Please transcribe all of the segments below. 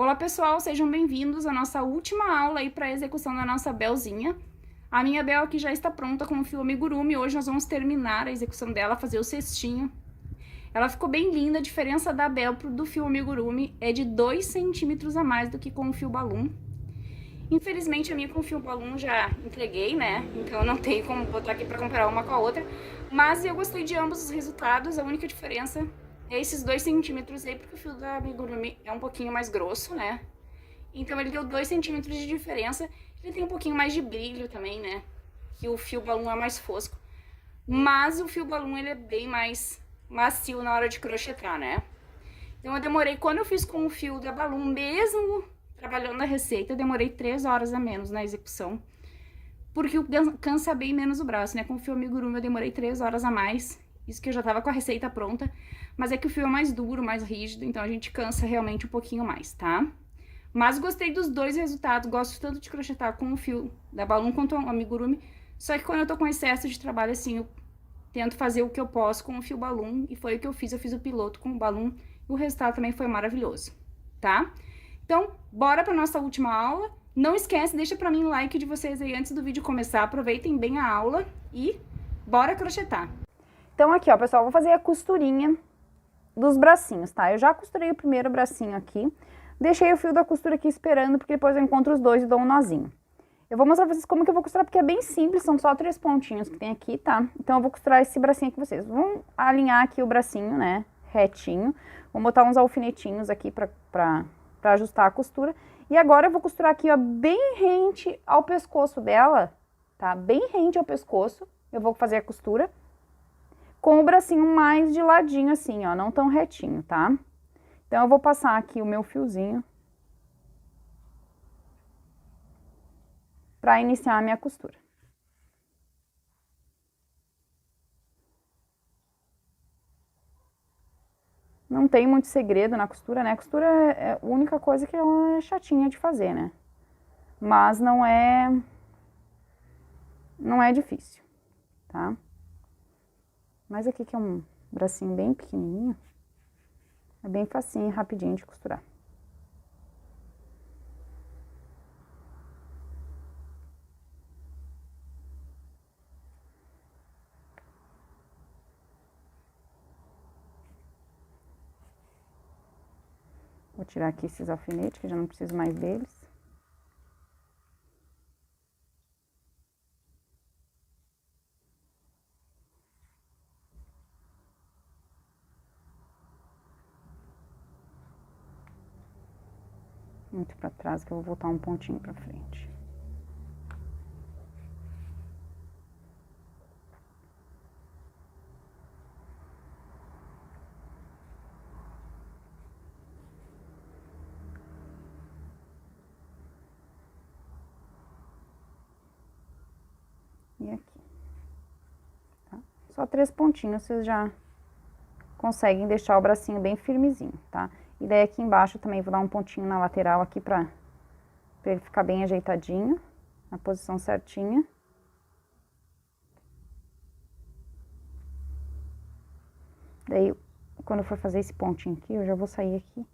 Olá pessoal, sejam bem-vindos à nossa última aula aí para a execução da nossa belzinha. A minha bel aqui já está pronta com o fio amigurumi, hoje nós vamos terminar a execução dela, fazer o cestinho. Ela ficou bem linda, a diferença da bel do fio amigurumi é de 2 centímetros a mais do que com o fio balloon. Infelizmente a minha com o fio balloon já entreguei, né? Então não tenho como botar aqui para comparar uma com a outra, mas eu gostei de ambos os resultados, a única diferença é esses 2 centímetros aí, porque o fio da amigurumi é um pouquinho mais grosso, né? Então ele deu 2 centímetros de diferença. Ele tem um pouquinho mais de brilho também, né? Que o fio balloon é mais fosco. Mas o fio balloon ele é bem mais macio na hora de crochetar, né? Então eu demorei, quando eu fiz com o fio da balloon, mesmo trabalhando na receita, eu demorei 3 horas a menos na execução. Porque cansa bem menos o braço, né? Com o fio amigurumi eu demorei 3 horas a mais. Isso que eu já tava com a receita pronta. Mas é que o fio é mais duro, mais rígido, então a gente cansa realmente um pouquinho mais, tá? Mas gostei dos dois resultados, gosto tanto de crochetar com o fio da balloon quanto o amigurumi. Só que quando eu tô com excesso de trabalho assim, eu tento fazer o que eu posso com o fio balloon. E foi o que eu fiz o piloto com o balloon. E o resultado também foi maravilhoso, tá? Então, bora pra nossa última aula. Não esquece, deixa pra mim o like de vocês aí antes do vídeo começar. Aproveitem bem a aula e bora crochetar. Então aqui, ó, pessoal, vou fazer a costurinha dos bracinhos, tá? Eu já costurei o primeiro bracinho aqui. Deixei o fio da costura aqui esperando, porque depois eu encontro os dois e dou um nozinho. Eu vou mostrar pra vocês como que eu vou costurar, porque é bem simples, são só 3 pontinhos que tem aqui, tá? Então eu vou costurar esse bracinho aqui com vocês. Vamos alinhar aqui o bracinho, né, retinho. Vou botar uns alfinetinhos aqui pra ajustar a costura. E agora eu vou costurar aqui, ó, bem rente ao pescoço dela, tá? Bem rente ao pescoço, eu vou fazer a costura. Com o bracinho mais de ladinho assim, ó, não tão retinho, tá? Então, eu vou passar aqui o meu fiozinho para iniciar a minha costura. Não tem muito segredo na costura, né? A costura é a única coisa que ela é chatinha de fazer, né? Mas não é difícil, tá? Mas aqui que é um bracinho bem pequenininho, é bem facinho e rapidinho de costurar. Vou tirar aqui esses alfinetes, que já não preciso mais deles. Muito pra trás, que eu vou voltar um pontinho pra frente. E aqui, tá? Só 3 pontinhos, vocês já conseguem deixar o bracinho bem firmezinho, tá? E daí aqui embaixo eu também vou dar um pontinho na lateral aqui pra ele ficar bem ajeitadinho, na posição certinha. Daí, quando eu for fazer esse pontinho aqui, eu já vou sair aqui,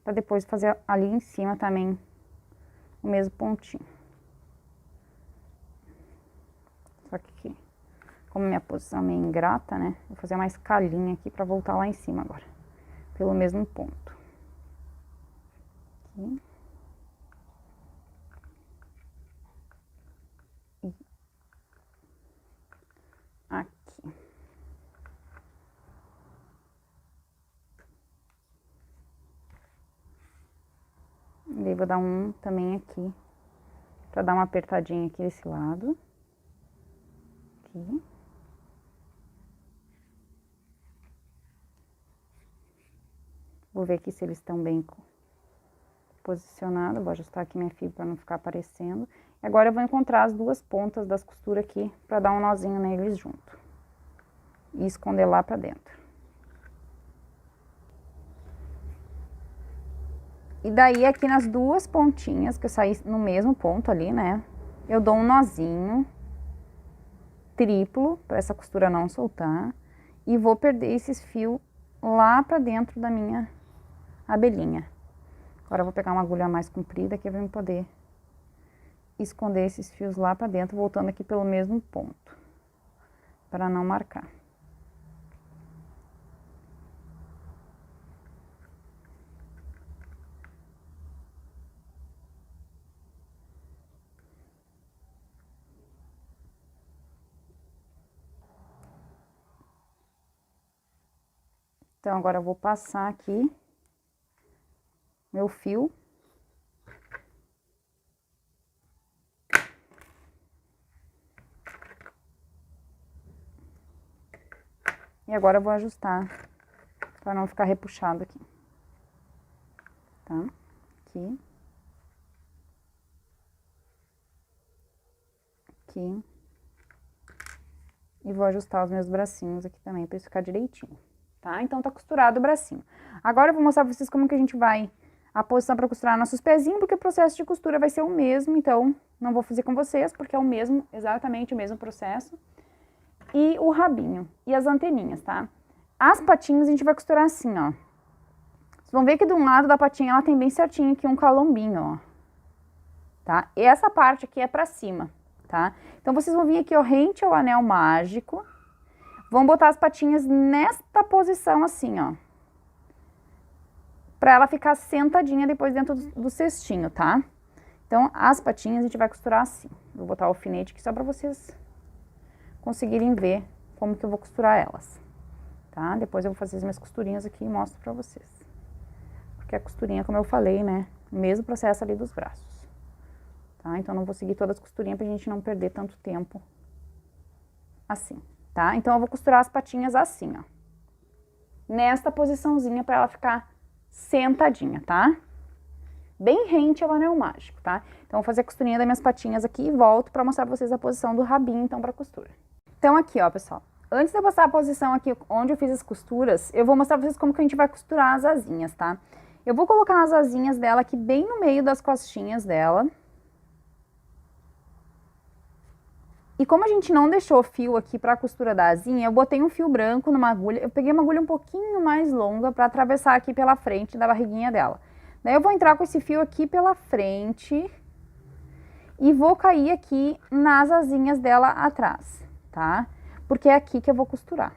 pra depois fazer ali em cima também o mesmo pontinho. Só que aqui, como minha posição é meio ingrata, né, vou fazer uma escalinha aqui pra voltar lá em cima agora, pelo mesmo ponto. Aqui. E aqui. E daí vou dar um também aqui, pra dar uma apertadinha aqui desse lado. Aqui. Vou ver aqui se eles estão bem posicionados. Vou ajustar aqui minha fibra para não ficar aparecendo. E agora eu vou encontrar as duas pontas das costuras aqui para dar um nozinho neles junto. E esconder lá pra dentro. E daí aqui nas duas pontinhas, que eu saí no mesmo ponto ali, né? Eu dou um nozinho triplo, para essa costura não soltar. E vou perder esses fios lá pra dentro da minha abelhinha. Agora eu vou pegar uma agulha mais comprida que vai me poder esconder esses fios lá pra dentro, voltando aqui pelo mesmo ponto, para não marcar. Então, agora eu vou passar aqui meu fio. E agora eu vou ajustar para não ficar repuxado aqui. Tá? Aqui. Aqui. E vou ajustar os meus bracinhos aqui também para isso ficar direitinho. Tá? Então tá costurado o bracinho. Agora eu vou mostrar pra vocês como que a gente vai a posição para costurar nossos pezinhos, porque o processo de costura vai ser o mesmo, então não vou fazer com vocês, porque é o mesmo, exatamente o mesmo processo. E o rabinho e as anteninhas, tá? As patinhas a gente vai costurar assim, ó. Vocês vão ver que de um lado da patinha ela tem bem certinho aqui um calombinho, ó. Tá? E essa parte aqui é pra cima, tá? Então vocês vão vir aqui, ó, rente ao anel mágico. Vão botar as patinhas nesta posição assim, ó. Pra ela ficar sentadinha depois dentro do cestinho, tá? Então, as patinhas a gente vai costurar assim. Vou botar o alfinete aqui só pra vocês conseguirem ver como que eu vou costurar elas, tá? Depois eu vou fazer as minhas costurinhas aqui e mostro pra vocês. Porque a costurinha, como eu falei, né? O mesmo processo ali dos braços, tá? Então, não vou seguir todas as costurinhas pra gente não perder tanto tempo assim, tá? Então, eu vou costurar as patinhas assim, ó. Nesta posiçãozinha pra ela ficar sentadinha, tá? Bem rente ao anel mágico, tá? Então, vou fazer a costurinha das minhas patinhas aqui e volto pra mostrar pra vocês a posição do rabinho, então, pra costura. Então, aqui, ó, pessoal. Antes de eu passar a posição aqui onde eu fiz as costuras, eu vou mostrar pra vocês como que a gente vai costurar as asinhas, tá? Eu vou colocar as asinhas dela aqui bem no meio das costinhas dela. E como a gente não deixou fio aqui pra costura da asinha, eu botei um fio branco numa agulha. Eu peguei uma agulha um pouquinho mais longa pra atravessar aqui pela frente da barriguinha dela. Daí eu vou entrar com esse fio aqui pela frente e vou cair aqui nas asinhas dela atrás, tá? Porque é aqui que eu vou costurar.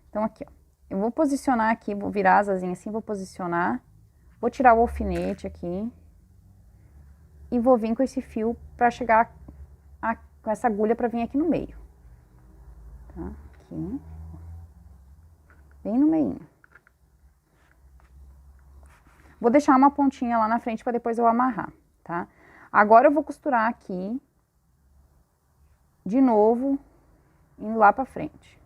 Então, aqui, ó. Eu vou posicionar aqui, vou virar as asinhas assim, vou posicionar. Vou tirar o alfinete aqui. E vou vir com esse fio pra chegar com essa agulha pra vir aqui no meio. Tá? Aqui. Bem no meio. Vou deixar uma pontinha lá na frente pra depois eu amarrar, tá? Agora eu vou costurar aqui. De novo, indo lá pra frente.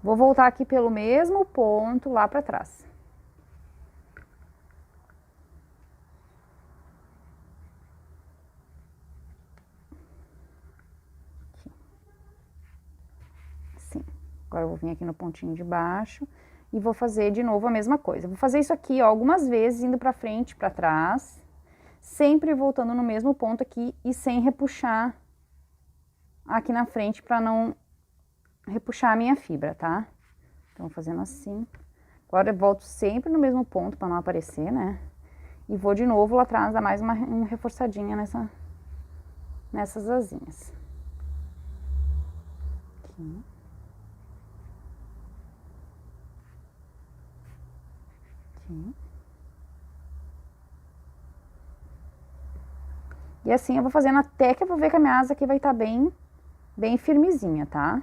Vou voltar aqui pelo mesmo ponto lá pra trás. Aqui. Assim. Agora eu vou vir aqui no pontinho de baixo e vou fazer de novo a mesma coisa. Vou fazer isso aqui, ó, algumas vezes, indo pra frente e pra trás, sempre voltando no mesmo ponto aqui e sem repuxar aqui na frente pra não repuxar a minha fibra, tá? Então, fazendo assim. Agora eu volto sempre no mesmo ponto pra não aparecer, né? E vou de novo lá atrás, dar mais uma reforçadinha nessas asinhas. Aqui. Aqui. E assim eu vou fazendo até que eu vou ver que a minha asa aqui vai estar bem firmezinha, tá?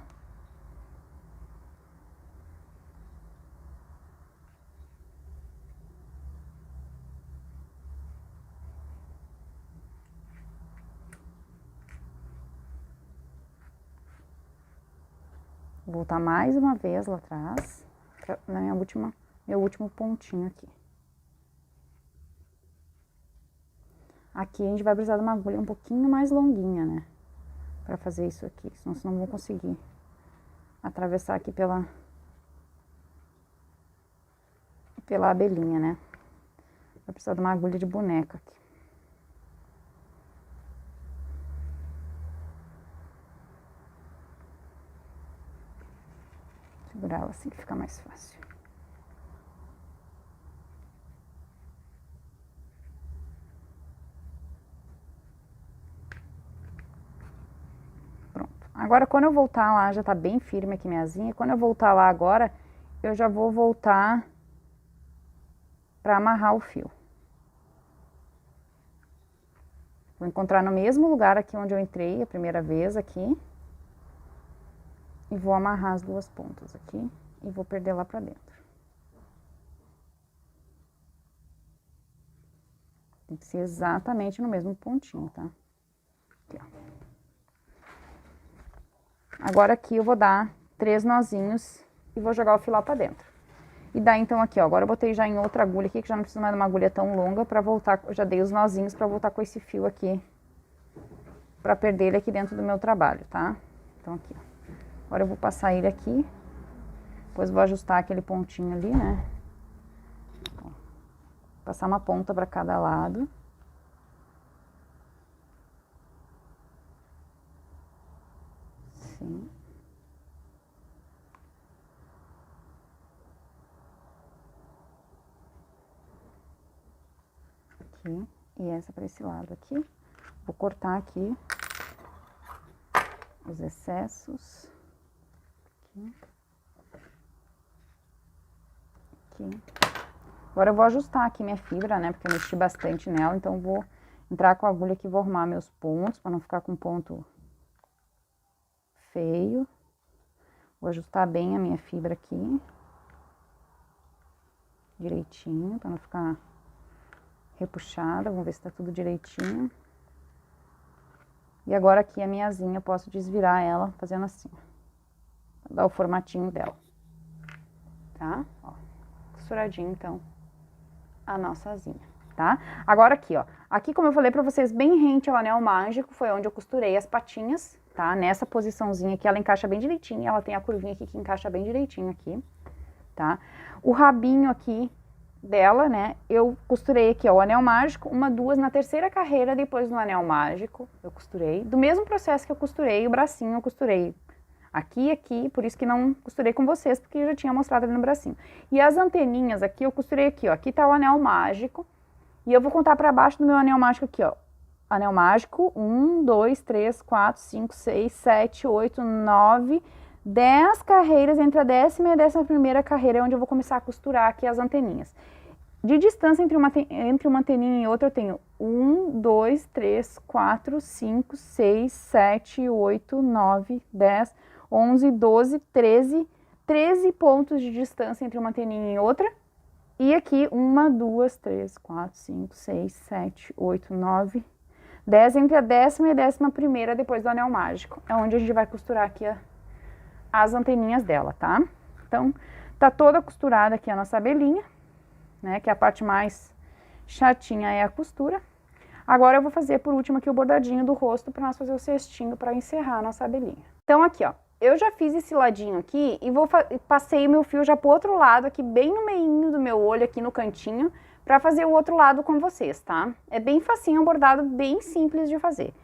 Vou voltar mais uma vez lá atrás, na meu último pontinho aqui. Aqui a gente vai precisar de uma agulha um pouquinho mais longuinha, né? Pra fazer isso aqui, senão vocês não vão conseguir atravessar aqui pela abelhinha, né? Vai precisar de uma agulha de boneca aqui. Segurar ela assim que fica mais fácil. Pronto. Agora, quando eu voltar lá, já tá bem firme aqui minha asinha. Quando eu voltar lá agora, eu já vou voltar pra amarrar o fio. Vou encontrar no mesmo lugar aqui onde eu entrei a primeira vez aqui. E vou amarrar as duas pontas aqui e vou perder lá pra dentro. Tem que ser exatamente no mesmo pontinho, tá? Aqui, ó. Agora aqui eu vou dar 3 nozinhos e vou jogar o fio lá pra dentro. E daí então aqui, ó, agora eu botei já em outra agulha aqui, que já não precisa mais de uma agulha tão longa pra voltar, eu já dei os nozinhos pra voltar com esse fio aqui, pra perder ele aqui dentro do meu trabalho, tá? Então aqui, ó. Agora eu vou passar ele aqui, depois vou ajustar aquele pontinho ali, né? Ó, passar uma ponta pra cada lado. Sim. Aqui, e essa para esse lado aqui. Vou cortar aqui os excessos. Aqui. Aqui. Agora eu vou ajustar aqui minha fibra, né, porque eu mexi bastante nela, então vou entrar com a agulha aqui e vou arrumar meus pontos, para não ficar com ponto feio. Vou ajustar bem a minha fibra aqui. Direitinho, para não ficar repuxada. Vamos ver se tá tudo direitinho. E agora aqui a minha asinha, eu posso desvirar ela fazendo assim, pra dar o formatinho dela. Tá? Ó, costuradinho, então, a nossa asinha, tá? Agora aqui, ó. Aqui, como eu falei pra vocês, bem rente ao anel mágico, foi onde eu costurei as patinhas, tá? Nessa posiçãozinha aqui, ela encaixa bem direitinho, ela tem a curvinha aqui que encaixa bem direitinho aqui, tá? O rabinho aqui dela, né, eu costurei aqui, ó, o anel mágico, uma, duas, na terceira carreira, depois do anel mágico, eu costurei, do mesmo processo que eu costurei, o bracinho eu costurei aqui e aqui, por isso que não costurei com vocês, porque eu já tinha mostrado ali no bracinho. E as anteninhas aqui, eu costurei aqui, ó, aqui tá o anel mágico, e eu vou contar pra baixo do meu anel mágico aqui, ó, anel mágico, 1, 2, 3, 4, 5, 6, 7, 8, 9... 10 carreiras, entre a 10ª e a 11ª carreira é onde eu vou começar a costurar aqui as anteninhas. De distância entre uma anteninha e outra eu tenho 1, 2, 3, 4, 5, 6, 7, 8, 9, 10, 11, 12, 13 pontos de distância entre uma anteninha e outra. E aqui 1, 2, 3, 4, 5, 6, 7, 8, 9, 10 entre a 10ª e a 11ª depois do anel mágico. É onde a gente vai costurar aqui as anteninhas dela, tá? Então, tá toda costurada aqui a nossa abelhinha, né? Que a parte mais chatinha é a costura. Agora eu vou fazer por último aqui o bordadinho do rosto para nós fazer o cestinho para encerrar a nossa abelhinha. Então aqui, ó, eu já fiz esse ladinho aqui e passei o meu fio já pro outro lado aqui, bem no meinho do meu olho aqui no cantinho, para fazer o outro lado com vocês, tá? É bem facinho, um bordado bem simples de fazer.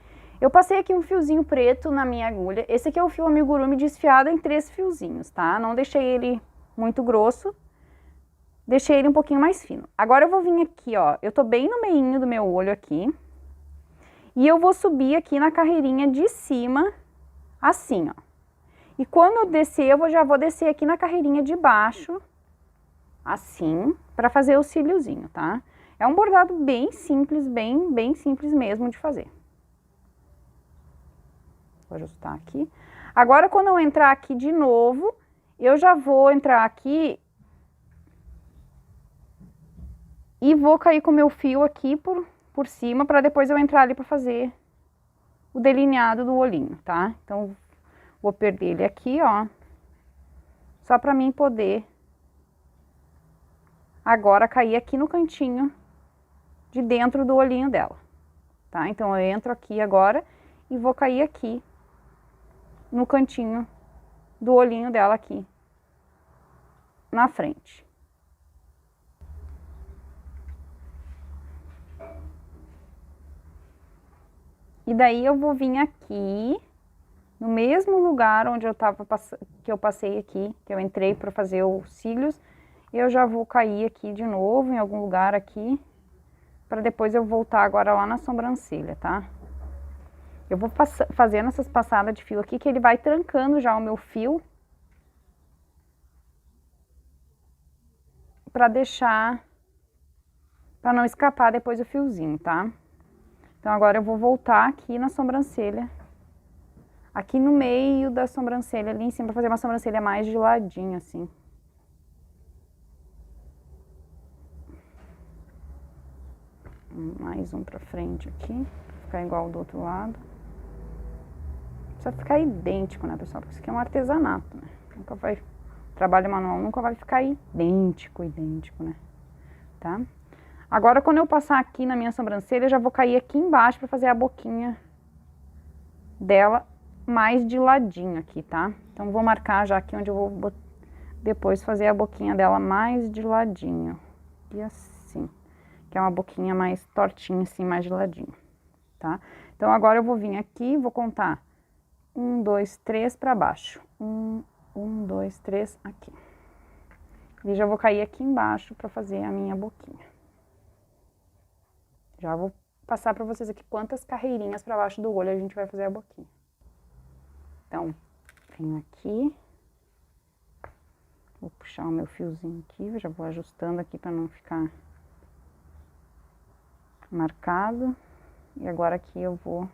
Eu passei aqui um fiozinho preto na minha agulha. Esse aqui é o fio amigurumi desfiado em 3 fiozinhos, tá? Não deixei ele muito grosso. Deixei ele um pouquinho mais fino. Agora eu vou vir aqui, ó. Eu tô bem no meinho do meu olho aqui. E eu vou subir aqui na carreirinha de cima, assim, ó. E quando eu descer, eu já vou descer aqui na carreirinha de baixo, assim, pra fazer o cíliozinho, tá? É um bordado bem simples, bem simples mesmo de fazer. Vou ajustar aqui. Agora, quando eu entrar aqui de novo, eu já vou entrar aqui e vou cair com o meu fio aqui por cima, para depois eu entrar ali para fazer o delineado do olhinho, tá? Então, vou perder ele aqui, ó, só para mim poder agora cair aqui no cantinho de dentro do olhinho dela, tá? Então, eu entro aqui agora e vou cair aqui no cantinho do olhinho dela aqui, na frente. E daí eu vou vir aqui no mesmo lugar onde que eu passei aqui, que eu entrei para fazer os cílios, eu já vou cair aqui de novo, em algum lugar aqui, para depois eu voltar agora lá na sobrancelha, tá? Eu vou fazendo essas passadas de fio aqui, que ele vai trancando já o meu fio, para deixar, para não escapar depois o fiozinho, tá? Então agora eu vou voltar aqui na sobrancelha, aqui no meio da sobrancelha, ali em cima, para fazer uma sobrancelha mais de ladinho, assim. Mais um pra frente aqui, pra ficar igual do outro lado. Precisa ficar idêntico, né, pessoal? Porque isso aqui é um artesanato, né? Nunca vai... Trabalho manual nunca vai ficar idêntico, né? Tá? Agora, quando eu passar aqui na minha sobrancelha, eu já vou cair aqui embaixo pra fazer a boquinha dela mais de ladinho aqui, tá? Então, vou marcar já aqui onde eu vou depois fazer a boquinha dela mais de ladinho. E assim, que é uma boquinha mais tortinha, assim, mais de ladinho, tá? Então, agora eu vou vir aqui, vou contar 1, 2, 3 pra baixo. 1, 2, 3 aqui. E já vou cair aqui embaixo pra fazer a minha boquinha. Já vou passar pra vocês aqui quantas carreirinhas pra baixo do olho a gente vai fazer a boquinha. Então, venho aqui. Vou puxar o meu fiozinho aqui, já vou ajustando aqui pra não ficar marcado. E agora aqui eu vou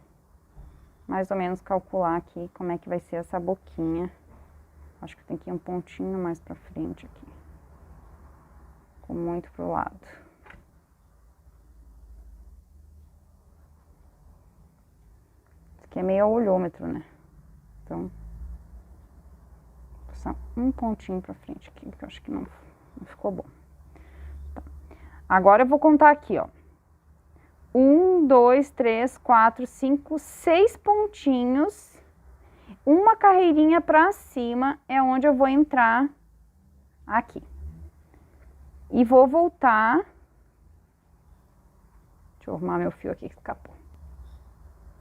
mais ou menos calcular aqui como é que vai ser essa boquinha. Acho que tem que ir um pontinho mais pra frente aqui. Com muito pro lado. Isso aqui é meio olhômetro, né? Então, vou passar um pontinho pra frente aqui, porque eu acho que não ficou bom. Tá. Agora eu vou contar aqui, ó. 1, 2, 3, 4, 5, 6 pontinhos. Uma carreirinha pra cima é onde eu vou entrar aqui. E vou voltar. Deixa eu arrumar meu fio aqui que escapou.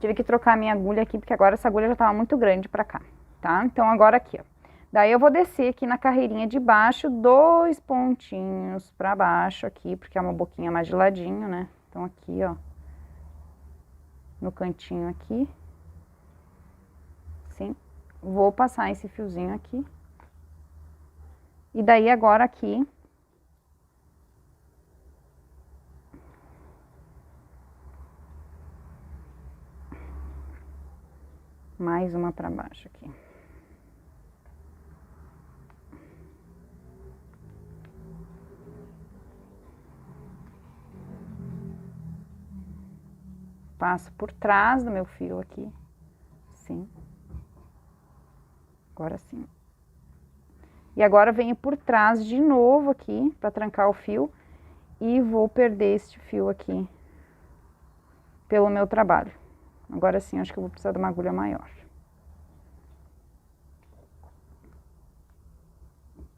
Tive que trocar minha agulha aqui, porque agora essa agulha já tava muito grande pra cá, tá? Então, agora aqui, ó. Daí eu vou descer aqui na carreirinha de baixo, 2 pontinhos pra baixo aqui, porque é uma boquinha mais de ladinho, né? Então, aqui, ó. No cantinho aqui. Sim. Vou passar esse fiozinho aqui. E daí, agora aqui... Mais uma pra baixo aqui. Passo por trás do meu fio aqui. Sim. Agora sim. E agora venho por trás de novo aqui, pra trancar o fio. E vou perder este fio aqui. Pelo meu trabalho. Agora sim, acho que eu vou precisar de uma agulha maior.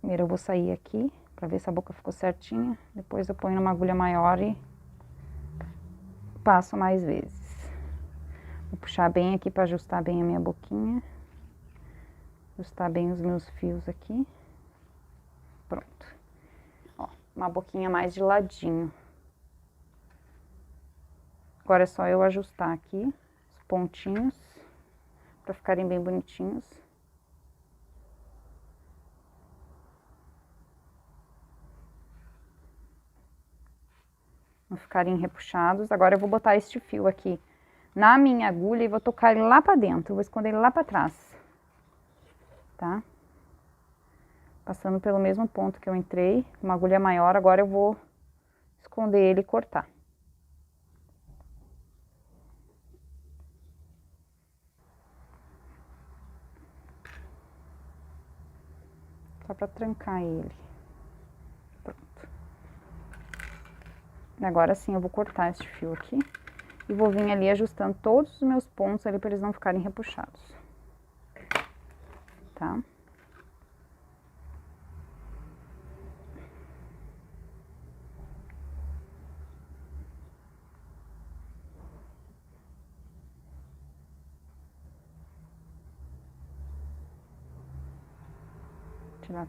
Primeiro eu vou sair aqui, pra ver se a boca ficou certinha. Depois eu ponho numa agulha maior e passo mais vezes. Vou puxar bem aqui pra ajustar bem a minha boquinha. Ajustar bem os meus fios aqui. Pronto. Ó, uma boquinha mais de ladinho. Agora é só eu ajustar aqui os pontinhos, pra ficarem bem bonitinhos. Não ficarem repuxados. Agora eu vou botar este fio aqui na minha agulha e vou tocar ele lá pra dentro. Eu vou esconder ele lá pra trás. Tá? Passando pelo mesmo ponto que eu entrei, uma agulha maior, agora eu vou esconder ele e cortar. Só pra trancar ele. Pronto. E agora sim eu vou cortar este fio aqui. E vou vir ali ajustando todos os meus pontos ali pra eles não ficarem repuxados. Tá? Tirar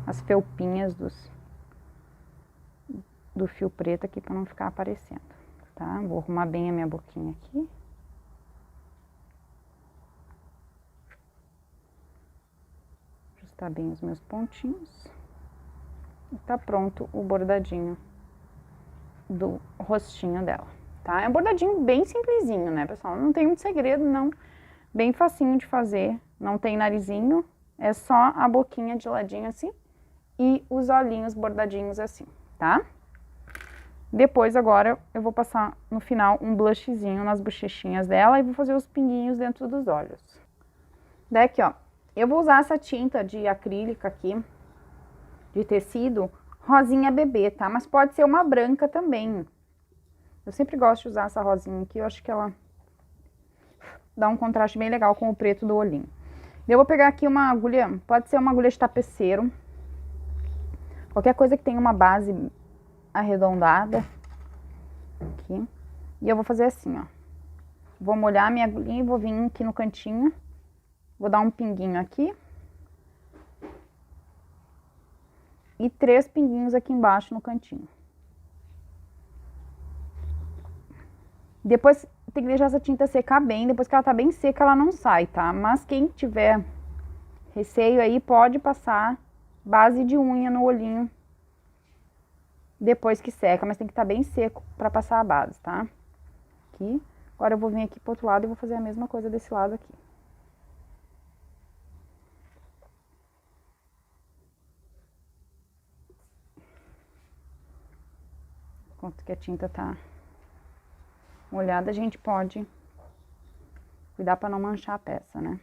as felpinhas do fio preto aqui para não ficar aparecendo, tá? Vou arrumar bem a minha boquinha aqui. Ajustar bem os meus pontinhos. E tá pronto o bordadinho do rostinho dela, tá? É um bordadinho bem simplesinho, né, pessoal? Não tem muito segredo, não. Bem facinho de fazer. Não tem narizinho, é só a boquinha de ladinho assim e os olhinhos bordadinhos assim, tá? Depois, agora, eu vou passar no final um blushzinho nas bochechinhas dela e vou fazer os pinguinhos dentro dos olhos. Daí aqui, ó, eu vou usar essa tinta de acrílica aqui, de tecido, rosinha bebê, tá? Mas pode ser uma branca também. Eu sempre gosto de usar essa rosinha aqui, eu acho que ela dá um contraste bem legal com o preto do olhinho. Eu vou pegar aqui uma agulha, pode ser uma agulha de tapeceiro, qualquer coisa que tenha uma base arredondada, aqui, e eu vou fazer assim, ó, vou molhar a minha agulhinha e vou vir aqui no cantinho, vou dar um pinguinho aqui, e 3 pinguinhos aqui embaixo no cantinho. Depois tem que deixar essa tinta secar bem, depois que ela tá bem seca ela não sai, tá? Mas quem tiver receio aí pode passar base de unha no olhinho depois que seca, mas tem que estar bem seco pra passar a base, tá? Aqui. Agora eu vou vir aqui pro outro lado e vou fazer a mesma coisa desse lado aqui. Enquanto que a tinta tá molhada, a gente pode cuidar para não manchar a peça, né?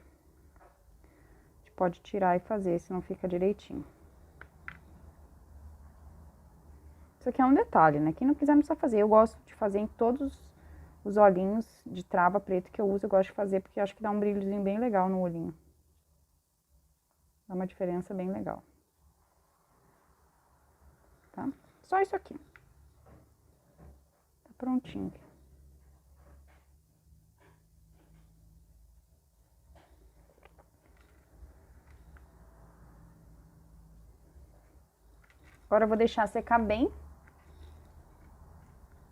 A gente pode tirar e fazer, senão fica direitinho. Isso aqui é um detalhe, né? Quem não quiser não precisa fazer. Eu gosto de fazer em todos os olhinhos de trava preto que eu uso. Eu gosto de fazer porque eu acho que dá um brilhozinho bem legal no olhinho. Dá uma diferença bem legal. Tá? Só isso aqui. Tá prontinho. Agora eu vou deixar secar bem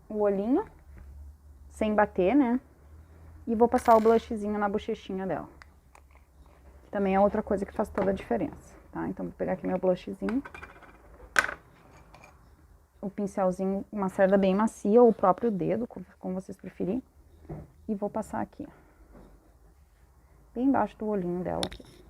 o olhinho, sem bater, né? E vou passar o blushzinho na bochechinha dela. Também é outra coisa que faz toda a diferença, tá? Então, vou pegar aqui meu blushzinho. O pincelzinho, uma cerda bem macia, ou o próprio dedo, como vocês preferirem. E vou passar aqui, ó. Bem embaixo do olhinho dela aqui.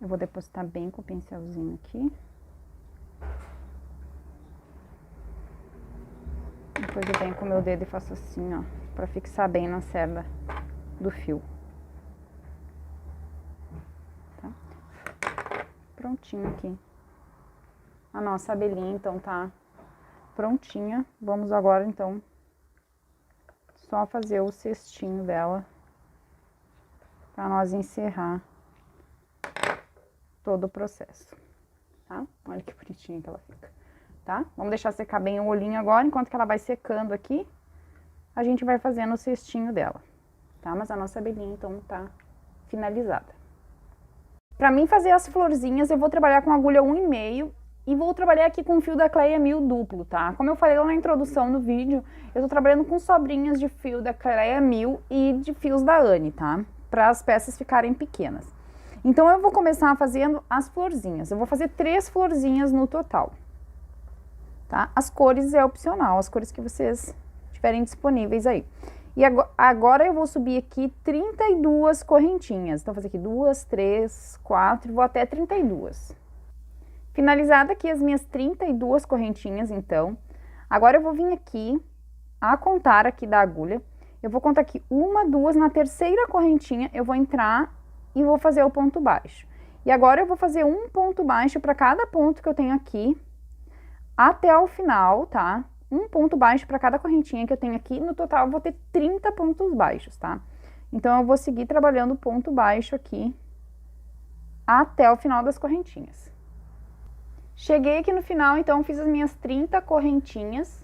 Eu vou depositar bem com o pincelzinho aqui. Depois eu venho com o meu dedo e faço assim, ó, pra fixar bem na cerda do fio. Tá? Prontinho aqui. A nossa abelhinha, então, tá prontinha. Vamos agora, então, só fazer o cestinho dela pra nós encerrar todo o processo, tá? Olha que bonitinha que ela fica, tá? Vamos deixar secar bem o olhinho agora, enquanto que ela vai secando aqui, a gente vai fazendo o cestinho dela, tá? Mas a nossa abelhinha, então, tá finalizada. Pra mim fazer as florzinhas, eu vou trabalhar com agulha 1,5 e vou trabalhar aqui com o fio da Cleia 1000 duplo, tá? Como eu falei lá na introdução do vídeo, eu tô trabalhando com sobrinhas de fio da Cleia 1000 e de fios da Anne, tá? Para as peças ficarem pequenas. Então, eu vou começar fazendo as florzinhas. Eu vou fazer 3 florzinhas no total, tá? As cores é opcional, as cores que vocês tiverem disponíveis aí. E agora eu vou subir aqui 32 correntinhas. Então, vou fazer aqui 2, 3, 4, vou até 32. Finalizada aqui as minhas 32 correntinhas, então. Agora eu vou vir aqui, a contar aqui da agulha. Eu vou contar aqui 1, 2, na terceira correntinha eu vou entrar e vou fazer o ponto baixo. E agora eu vou fazer um ponto baixo para cada ponto que eu tenho aqui, até o final, tá? Um ponto baixo para cada correntinha que eu tenho aqui, no total eu vou ter 30 pontos baixos, tá? Então, eu vou seguir trabalhando ponto baixo aqui, até o final das correntinhas. Cheguei aqui no final, então fiz as minhas 30 correntinhas.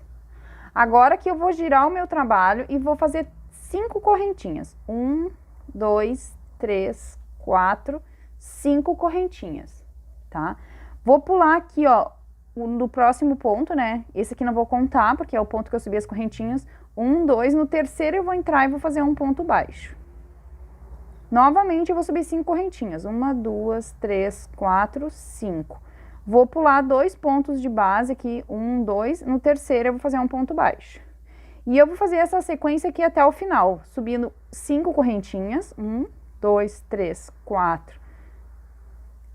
Agora que eu vou girar o meu trabalho e vou fazer 5 correntinhas. 1, 2, 3, 4, 5 correntinhas, tá? Vou pular aqui, ó, no próximo ponto, né? Esse aqui não vou contar, porque é o ponto que eu subi as correntinhas. 1, 2, no terceiro eu vou entrar e vou fazer um ponto baixo. Novamente eu vou subir 5 correntinhas. 1, 2, 3, 4, 5. Vou pular 2 pontos de base aqui, 1, 2, no terceiro eu vou fazer um ponto baixo. E eu vou fazer essa sequência aqui até o final, subindo 5 correntinhas, 1, 2, 3, 4,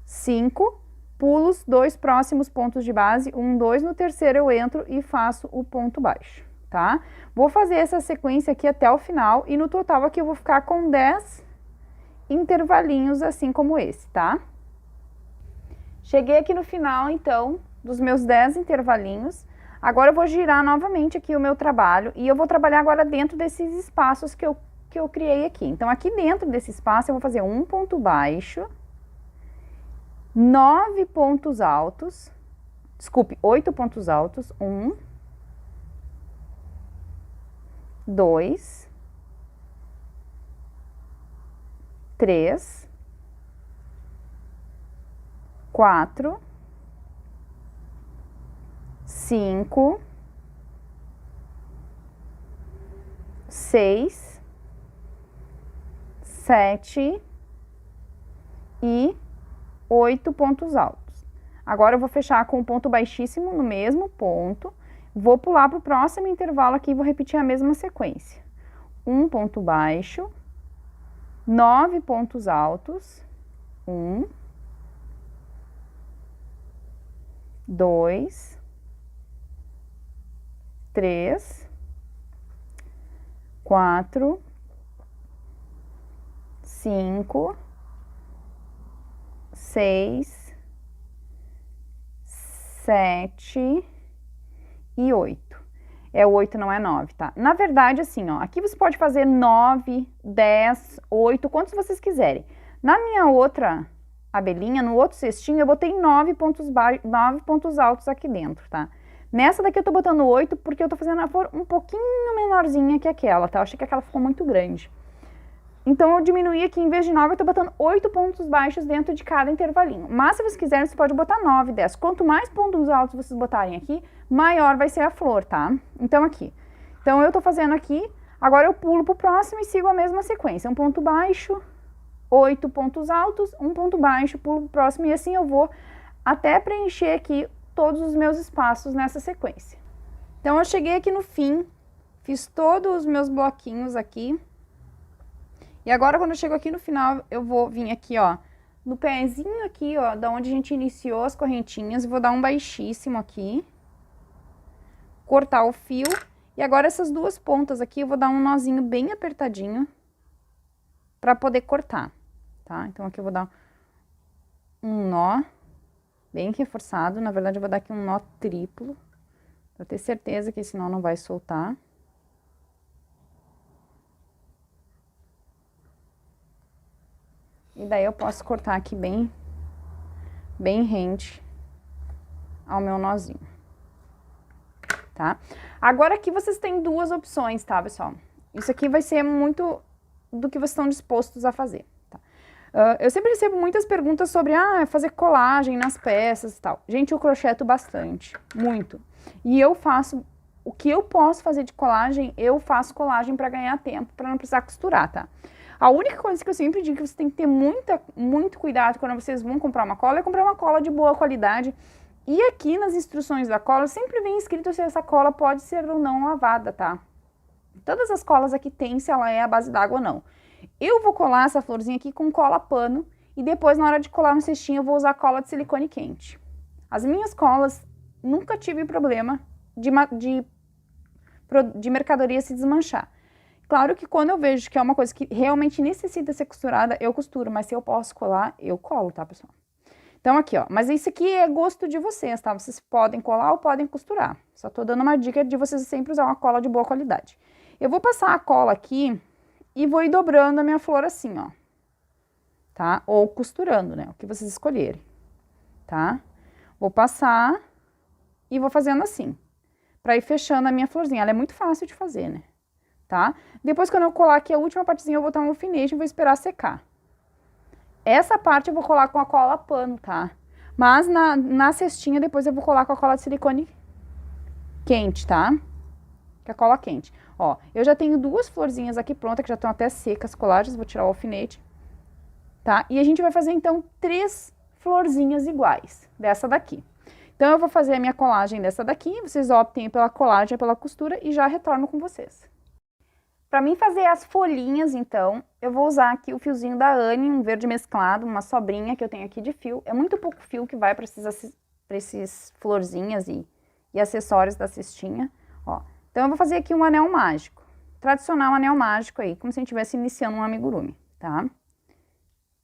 5, pulo os 2 próximos pontos de base, 1, 2, no terceiro eu entro e faço o ponto baixo, tá? Vou fazer essa sequência aqui até o final e no total aqui eu vou ficar com 10 intervalinhos assim como esse, tá? Cheguei aqui no final, então, dos meus 10 intervalinhos. Agora eu vou girar novamente aqui o meu trabalho e eu vou trabalhar agora dentro desses espaços que eu criei aqui. Então, aqui dentro desse espaço eu vou fazer um ponto baixo, 9 pontos altos, desculpe, 8 pontos altos, 1, 2, 3, 4, 5, 6, 7 e 8 pontos altos. Agora eu vou fechar com um ponto baixíssimo no mesmo ponto, vou pular para o próximo intervalo aqui e vou repetir a mesma sequência. Um ponto baixo, 9 pontos altos, 1, 2, 3, 4, 5, 6, 7 e 8. É o 8, não é 9, tá? Na verdade, assim, ó, aqui você pode fazer 9, 10, 8, quantos vocês quiserem. Na minha outra abelhinha, no outro cestinho, eu botei 9 pontos altos aqui dentro, tá? Nessa daqui eu tô botando 8 porque eu tô fazendo a flor um pouquinho menorzinha que aquela, tá? Eu achei que aquela ficou muito grande. Então, eu diminuí aqui, em vez de 9, eu tô botando 8 pontos baixos dentro de cada intervalinho. Mas, se vocês quiserem, você pode botar 9, 10. Quanto mais pontos altos vocês botarem aqui, maior vai ser a flor, tá? Então, aqui. Então, eu tô fazendo aqui, agora eu pulo pro próximo e sigo a mesma sequência. Um ponto baixo, 8 pontos altos, um ponto baixo, pulo pro próximo, e assim eu vou até preencher aqui todos os meus espaços nessa sequência. Então, eu cheguei aqui no fim, fiz todos os meus bloquinhos aqui. E agora, quando eu chego aqui no final, eu vou vir aqui, ó, no pezinho aqui, ó, da onde a gente iniciou as correntinhas, vou dar um baixíssimo aqui, cortar o fio, e agora essas duas pontas aqui eu vou dar um nozinho bem apertadinho pra poder cortar, tá? Então, aqui eu vou dar um nó bem reforçado, na verdade eu vou dar aqui um nó triplo, pra ter certeza que esse nó não vai soltar. E daí eu posso cortar aqui bem rente ao meu nozinho, tá? Agora aqui vocês têm duas opções, tá, pessoal? Isso aqui vai ser muito do que vocês estão dispostos a fazer, tá? Eu sempre recebo muitas perguntas sobre, fazer colagem nas peças e tal. Gente, eu crocheto bastante, muito. E eu faço, o que eu posso fazer de colagem, eu faço colagem pra ganhar tempo, pra não precisar costurar, tá? A única coisa que eu sempre digo que você tem que ter muito cuidado quando vocês vão comprar uma cola é comprar uma cola de boa qualidade. E aqui nas instruções da cola sempre vem escrito se essa cola pode ser ou não lavada, tá? Todas as colas aqui tem se ela é à base d'água ou não. Eu vou colar essa florzinha aqui com cola pano e depois na hora de colar no cestinho eu vou usar cola de silicone quente. As minhas colas nunca tive problema de mercadoria se desmanchar. Claro que quando eu vejo que é uma coisa que realmente necessita ser costurada, eu costuro, mas se eu posso colar, eu colo, tá, pessoal? Então, aqui, ó, mas isso aqui é gosto de vocês, tá? Vocês podem colar ou podem costurar. Só tô dando uma dica de vocês sempre usar uma cola de boa qualidade. Eu vou passar a cola aqui e vou ir dobrando a minha flor assim, ó. tá? Ou costurando, né? O que vocês escolherem, tá? Vou passar e vou fazendo assim, pra ir fechando a minha florzinha. Ela é muito fácil de fazer, né? Tá? Depois, quando eu colar aqui a última partezinha, eu vou botar um alfinete e vou esperar secar. Essa parte eu vou colar com a cola pano, tá? Mas na cestinha, depois eu vou colar com a cola de silicone quente, tá? Que é a cola quente. Ó, eu já tenho duas florzinhas aqui prontas, que já estão até secas, coladas. Vou tirar o alfinete, tá? E a gente vai fazer, então, 3 florzinhas iguais dessa daqui. Então, eu vou fazer a minha colagem dessa daqui. Vocês optem pela colagem, pela costura e já retorno com vocês. Para mim fazer as folhinhas, então, eu vou usar aqui o fiozinho da Anne, um verde mesclado, uma sobrinha que eu tenho aqui de fio. É muito pouco fio que vai para esses florzinhas e acessórios da cestinha, ó. Então, eu vou fazer aqui um anel mágico. Tradicional anel mágico aí, como se a gente estivesse iniciando um amigurumi, tá?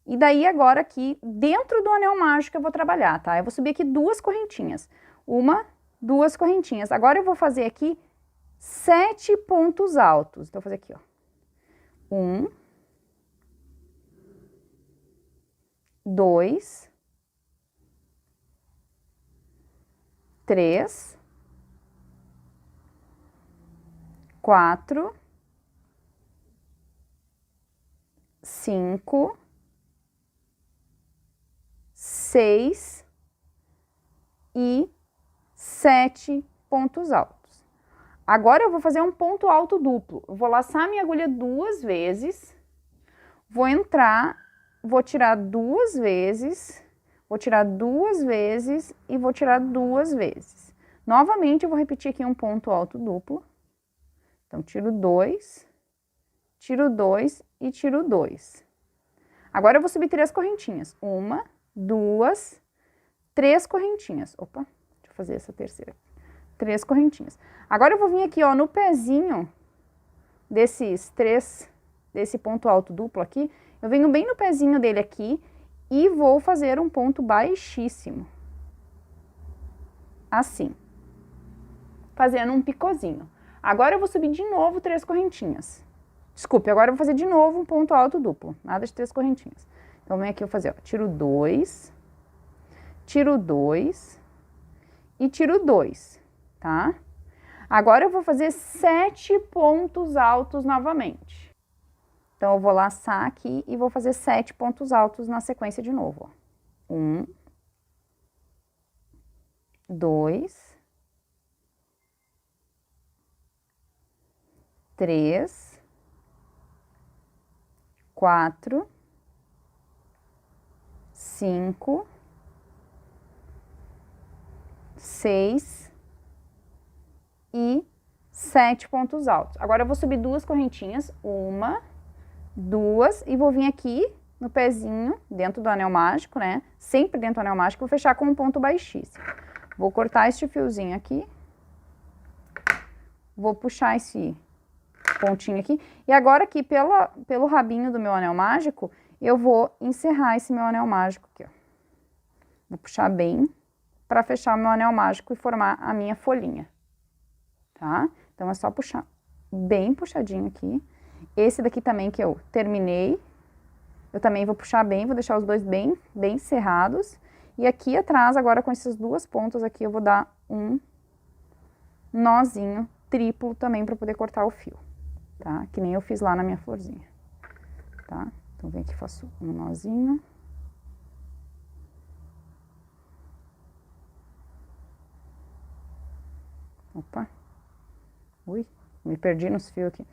E daí, agora aqui, dentro do anel mágico, eu vou trabalhar, tá? Eu vou subir aqui 2 correntinhas. 1, 2 correntinhas. Agora, eu vou fazer aqui 7 pontos altos. Então, eu vou fazer aqui, ó. 1, 2, 3, 4, 5, 6 e 7 pontos altos. Agora eu vou fazer um ponto alto duplo. Eu vou laçar minha agulha 2 vezes, vou entrar, vou tirar 2 vezes, vou tirar 2 vezes e vou tirar 2 vezes. Novamente eu vou repetir aqui um ponto alto duplo. Então, tiro 2 e tiro 2. Agora eu vou subir 3 correntinhas. 1, 2, 3 correntinhas. Opa, deixa eu fazer essa terceira. 3 correntinhas. Agora eu vou vir aqui, ó, no pezinho desse ponto alto duplo aqui, eu venho bem no pezinho dele aqui e vou fazer um ponto baixíssimo. Assim. Fazendo um picôzinho. Agora eu vou subir de novo 3 correntinhas. Desculpe, agora eu vou fazer de novo um ponto alto duplo. Nada de 3 correntinhas. Então, vem aqui eu vou fazer, ó, tiro 2 e tiro 2, tá? Agora eu vou fazer 7 pontos altos novamente. Então, eu vou laçar aqui e vou fazer 7 pontos altos na sequência de novo, ó. 1, 2, 3, 4, 5, 6 e 7 pontos altos. Agora eu vou subir 2 correntinhas, 1, 2, e vou vir aqui no pezinho, dentro do anel mágico, né? Sempre dentro do anel mágico, vou fechar com um ponto baixíssimo. Vou cortar este fiozinho aqui, vou puxar esse pontinho aqui, e agora aqui pelo rabinho do meu anel mágico, eu vou encerrar esse meu anel mágico aqui, ó. Vou puxar bem para fechar o meu anel mágico e formar a minha folhinha, tá? Então, é só puxar bem puxadinho aqui. Esse daqui também que eu terminei, eu também vou puxar bem, vou deixar os dois bem cerrados. E aqui atrás, agora com essas 2 pontas aqui, eu vou dar um nozinho triplo também para poder cortar o fio, tá? Que nem eu fiz lá na minha florzinha, tá? Então, vem aqui e faço um nozinho. Opa. Ui, me perdi nos fios aqui.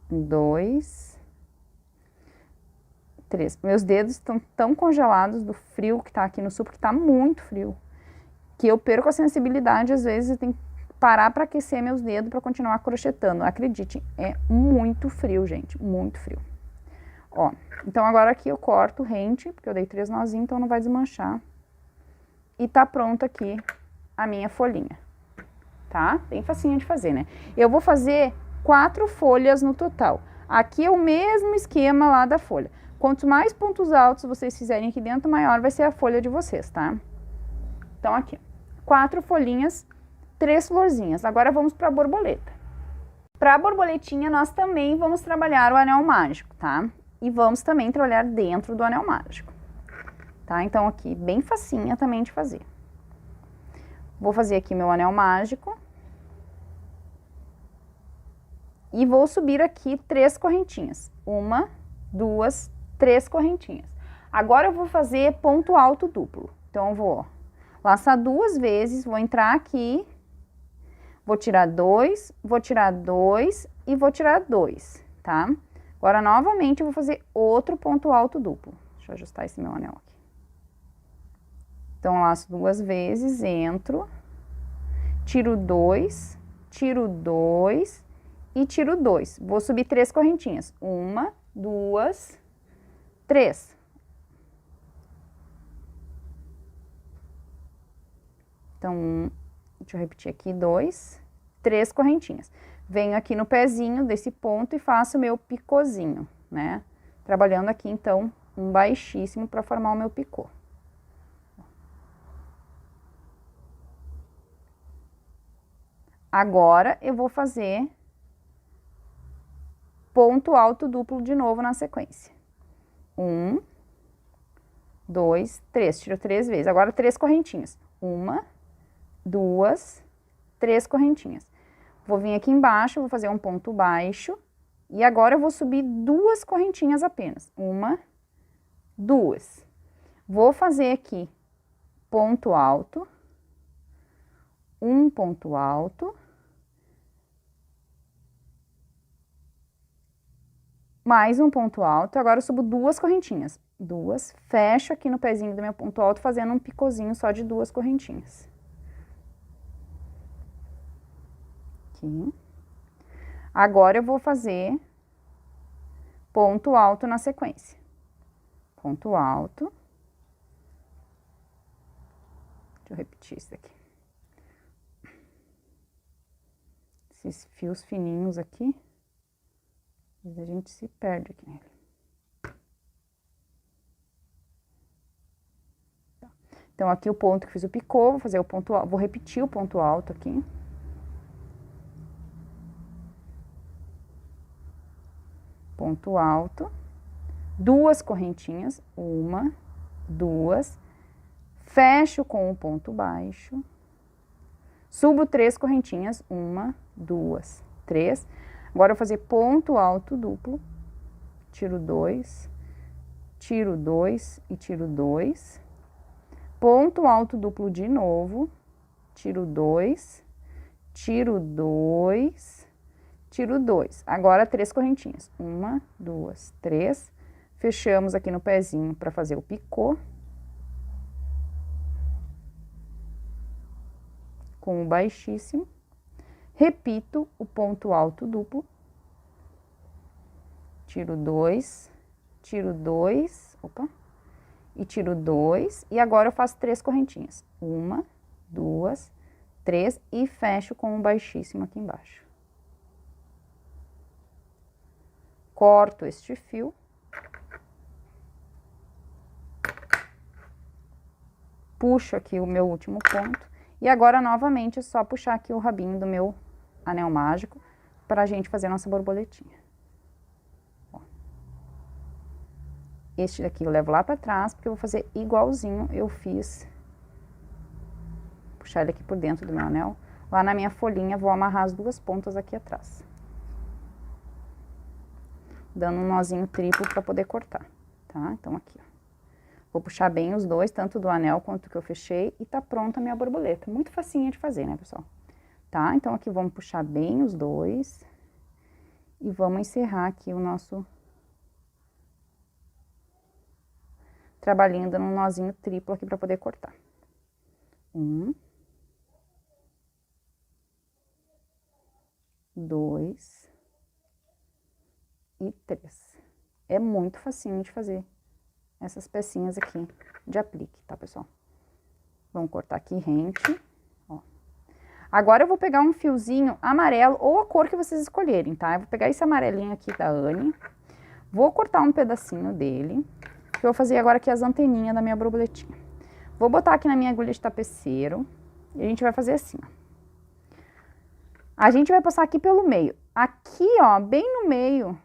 2, 3. Meus dedos estão tão congelados do frio que tá aqui no sul, porque tá muito frio, que eu perco a sensibilidade, às vezes eu tenho que parar para aquecer meus dedos para continuar crochetando. Acredite, é muito frio, gente, muito frio. Ó, então agora aqui eu corto rente, porque eu dei 3 nozinhos, então não vai desmanchar. E tá pronto aqui a minha folhinha, tá? Bem facinho de fazer, né? Eu vou fazer 4 folhas no total. Aqui é o mesmo esquema lá da folha. Quanto mais pontos altos vocês fizerem aqui dentro, maior vai ser a folha de vocês, tá? Então, aqui, 4 folhinhas, 3 florzinhas. Agora, vamos pra borboleta. Para a borboletinha, nós também vamos trabalhar o anel mágico, tá? E vamos também trabalhar dentro do anel mágico, tá? Então, aqui, bem facinha também de fazer. Vou fazer aqui meu anel mágico. E vou subir aqui 3 correntinhas. 1, 2, 3 correntinhas. Agora eu vou fazer ponto alto duplo. Então, eu vou laçar 2 vezes, vou entrar aqui, vou tirar 2, vou tirar 2 e vou tirar 2, tá? Agora, novamente, eu vou fazer outro ponto alto duplo. Deixa eu ajustar esse meu anel aqui. Então, laço 2 vezes, entro, tiro 2, tiro 2 e tiro 2. Vou subir 3 correntinhas. 1, 2, 3. Então, deixa eu repetir aqui, 2, 3 correntinhas. Venho aqui no pezinho desse ponto e faço o meu picôzinho, né? Trabalhando aqui, então, um baixíssimo para formar o meu picô. Agora, eu vou fazer ponto alto duplo de novo na sequência. 1, 2, 3. Tiro 3 vezes. Agora, 3 correntinhas. 1, 2, 3 correntinhas. Vou vir aqui embaixo, vou fazer um ponto baixo. E agora, eu vou subir 2 correntinhas apenas. 1, 2. Vou fazer aqui ponto alto. Um ponto alto. Mais um ponto alto. Agora, eu subo 2 correntinhas. 2. Fecho aqui no pezinho do meu ponto alto, fazendo um picôzinho só de 2 correntinhas. Aqui. Agora, eu vou fazer ponto alto na sequência. Ponto alto. Deixa eu repetir isso aqui. Esses fios fininhos aqui, às vezes a gente se perde aqui nele. Então, aqui o ponto que fiz o picô, vou fazer o ponto alto, vou repetir o ponto alto aqui. Ponto alto, 2 correntinhas, 1, 2, fecho com o ponto baixo, subo 3 correntinhas, 1, 2, 3. Agora, eu vou fazer ponto alto duplo, tiro 2 e tiro 2. Ponto alto duplo de novo, tiro 2, tiro 2, tiro 2. Agora, 3 correntinhas. 1, 2, 3. Fechamos aqui no pezinho para fazer o picô. Com o baixíssimo. Repito o ponto alto duplo. Tiro 2, opa, e tiro 2. E agora eu faço 3 correntinhas. 1, 2, 3 e fecho com o baixíssimo aqui embaixo. Corto este fio. Puxo aqui o meu último ponto. E agora, novamente, é só puxar aqui o rabinho do meu anel mágico para a gente fazer a nossa borboletinha. Ó. Este daqui eu levo lá para trás, porque eu vou fazer igualzinho eu fiz. Puxar ele aqui por dentro do meu anel. Lá na minha folhinha, vou amarrar as 2 pontas aqui atrás. Dando um nozinho triplo para poder cortar, tá? Então, aqui, ó. Vou puxar bem os dois, tanto do anel quanto que eu fechei, e tá pronta a minha borboleta. Muito facinha de fazer, né, pessoal? Tá? Então, aqui vamos puxar bem os dois. E vamos encerrar aqui o nosso trabalhinho, dando um nozinho triplo aqui pra poder cortar. 1, 2 e 3. É muito facinho de fazer essas pecinhas aqui de aplique, tá, pessoal? Vamos cortar aqui rente, ó. Agora, eu vou pegar um fiozinho amarelo, ou a cor que vocês escolherem, tá? Eu vou pegar esse amarelinho aqui da Anne, vou cortar um pedacinho dele, que eu vou fazer agora aqui as anteninhas da minha borboletinha. Vou botar aqui na minha agulha de tapeceiro, e a gente vai fazer assim, ó. A gente vai passar aqui pelo meio. aqui, ó, bem no meio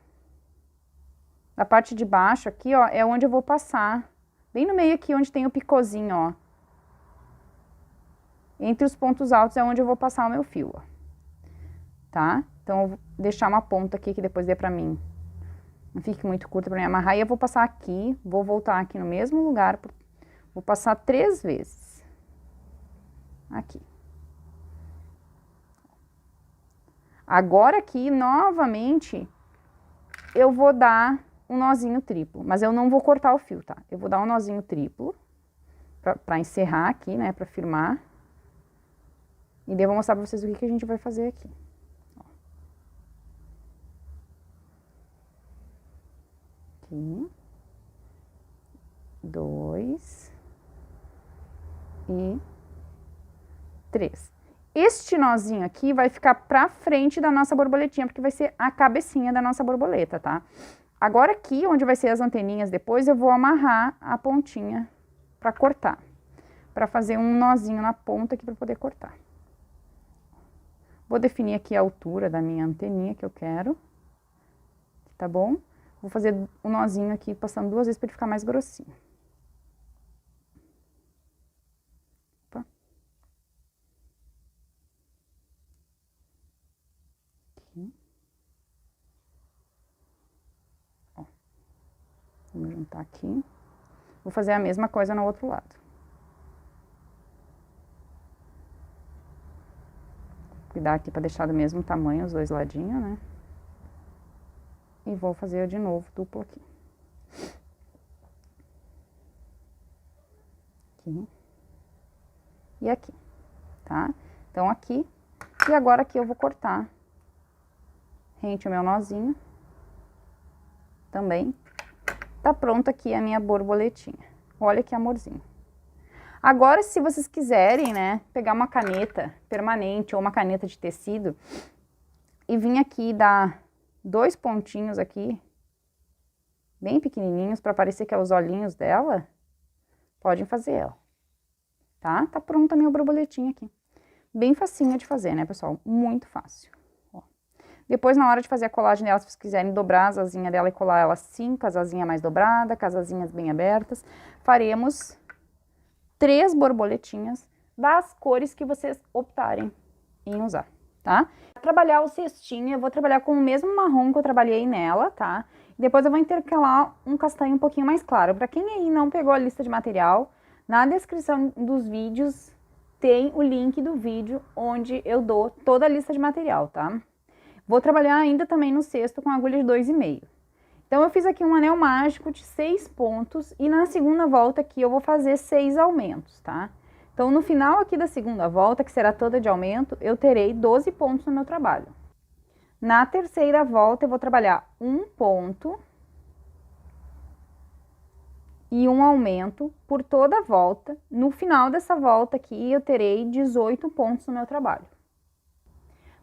da parte de baixo, aqui, ó, é onde eu vou passar. Bem no meio aqui, onde tem o picôzinho, ó. Entre os pontos altos é onde eu vou passar o meu fio, ó. Tá? Então, eu vou deixar uma ponta aqui que depois dê pra mim. Não fique muito curta pra mim amarrar. E eu vou passar aqui, vou voltar aqui no mesmo lugar. Vou passar 3 vezes. Aqui. Agora aqui, novamente, eu vou dar um nozinho triplo. Mas eu não vou cortar o fio, tá? Eu vou dar um nozinho triplo. Pra encerrar aqui, né? Pra firmar. E daí eu vou mostrar pra vocês o que a gente vai fazer aqui. Aqui. 2. E 3. Este nozinho aqui vai ficar pra frente da nossa borboletinha, porque vai ser a cabecinha da nossa borboleta, tá? Agora aqui, onde vai ser as anteninhas depois, eu vou amarrar a pontinha pra cortar. Pra fazer um nozinho na ponta aqui pra poder cortar. Vou definir aqui a altura da minha anteninha que eu quero. Tá bom? Vou fazer o nozinho aqui, passando 2 vezes pra ele ficar mais grossinho. Opa. Aqui. Ó. Vamos juntar aqui. Vou fazer a mesma coisa no outro lado. Cuidar aqui para deixar do mesmo tamanho os 2 ladinhos, né? E vou fazer de novo duplo aqui. Aqui. E aqui, tá? Então, aqui. E agora aqui eu vou cortar rente o meu nozinho. Também. Tá pronto aqui a minha borboletinha. Olha que amorzinho. Agora, se vocês quiserem, né, pegar uma caneta permanente ou uma caneta de tecido e vir aqui e dar 2 pontinhos aqui, bem pequenininhos, para parecer que é os olhinhos dela, podem fazer ela, tá? Tá pronta a minha borboletinha aqui. Bem facinha de fazer, né, pessoal? Muito fácil. Ó. Depois, na hora de fazer a colagem dela, se vocês quiserem dobrar as asinhas dela e colar ela assim, com as asinhas mais dobradas, com as asinhas bem abertas, faremos 3 borboletinhas das cores que vocês optarem em usar, tá? Pra trabalhar o cestinho, eu vou trabalhar com o mesmo marrom que eu trabalhei nela, tá? Depois eu vou intercalar um castanho um pouquinho mais claro. Pra quem aí não pegou a lista de material, na descrição dos vídeos tem o link do vídeo onde eu dou toda a lista de material, tá? Vou trabalhar ainda também no cesto com agulha de 2,5. Então, eu fiz aqui um anel mágico de 6 pontos e na segunda volta aqui eu vou fazer 6 aumentos, tá? Então, no final aqui da segunda volta, que será toda de aumento, eu terei 12 pontos no meu trabalho. Na terceira volta, eu vou trabalhar 1 ponto e um aumento por toda a volta. No final dessa volta aqui, eu terei 18 pontos no meu trabalho.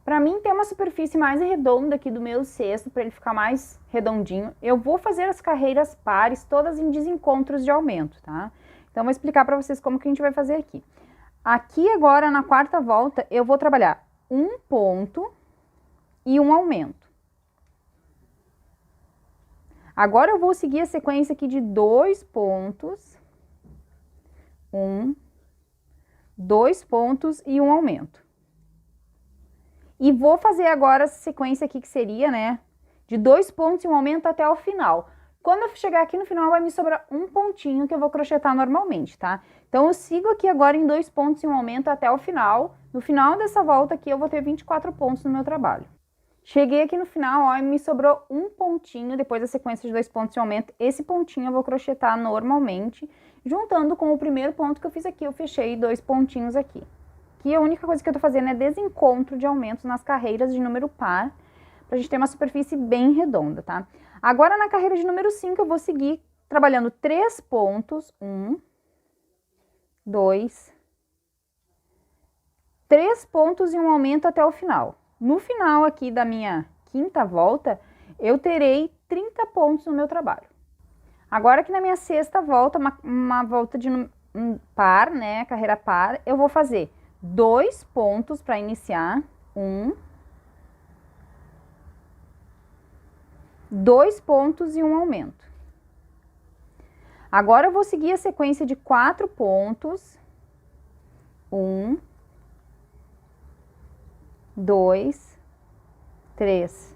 Para mim ter uma superfície mais redonda aqui do meu cesto, para ele ficar mais redondinho, eu vou fazer as carreiras pares todas em desencontros de aumento, tá? Então, vou explicar para vocês como que a gente vai fazer aqui. Aqui agora, na quarta volta, eu vou trabalhar 1 ponto e um aumento. Agora, eu vou seguir a sequência aqui de 2 pontos, 1, 2 pontos e um aumento. E vou fazer agora essa sequência aqui que seria, né, de 2 pontos e um aumento até o final. Quando eu chegar aqui no final, vai me sobrar um pontinho que eu vou crochetar normalmente, tá? Então, eu sigo aqui agora em 2 pontos e um aumento até o final. No final dessa volta aqui, eu vou ter 24 pontos no meu trabalho. Cheguei aqui no final, ó, e me sobrou um pontinho depois da sequência de 2 pontos e um aumento. Esse pontinho eu vou crochetar normalmente, juntando com o primeiro ponto que eu fiz aqui. Eu fechei 2 pontinhos aqui. Aqui a única coisa que eu tô fazendo é desencontro de aumentos nas carreiras de número par, pra gente ter uma superfície bem redonda, tá? Agora, na carreira de número 5, eu vou seguir trabalhando 3 pontos, 1, 2, 3 pontos e um aumento até o final. No final aqui da minha quinta volta, eu terei 30 pontos no meu trabalho. Agora aqui na minha sexta volta, uma volta de par, né, carreira par, eu vou fazer 2 pontos para iniciar, 1, 2 pontos e um aumento. Agora eu vou seguir a sequência de 4 pontos. 1, 2, 3.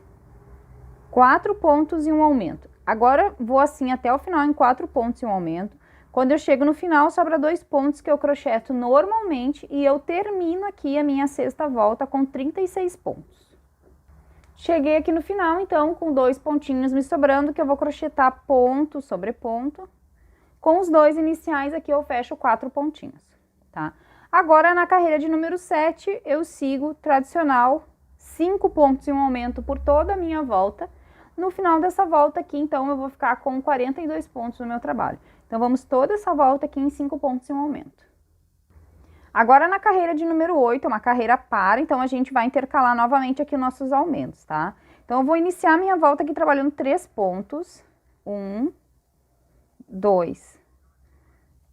4 pontos e um aumento. Agora vou assim até o final em 4 pontos e um aumento. Quando eu chego no final, sobra 2 pontos que eu crocheto normalmente e eu termino aqui a minha sexta volta com 36 pontos. Cheguei aqui no final, então, com 2 pontinhos me sobrando, que eu vou crochetar ponto sobre ponto. Com os 2 iniciais aqui eu fecho 4 pontinhos, tá? Agora, na carreira de número 7, eu sigo tradicional, 5 pontos e um aumento por toda a minha volta. No final dessa volta aqui, então, eu vou ficar com 42 pontos no meu trabalho. Então, vamos toda essa volta aqui em 5 pontos e um aumento. Agora, na carreira de número 8, é uma carreira par, então a gente vai intercalar novamente aqui nossos aumentos, tá? Então, eu vou iniciar minha volta aqui trabalhando 3 pontos. 1, 2,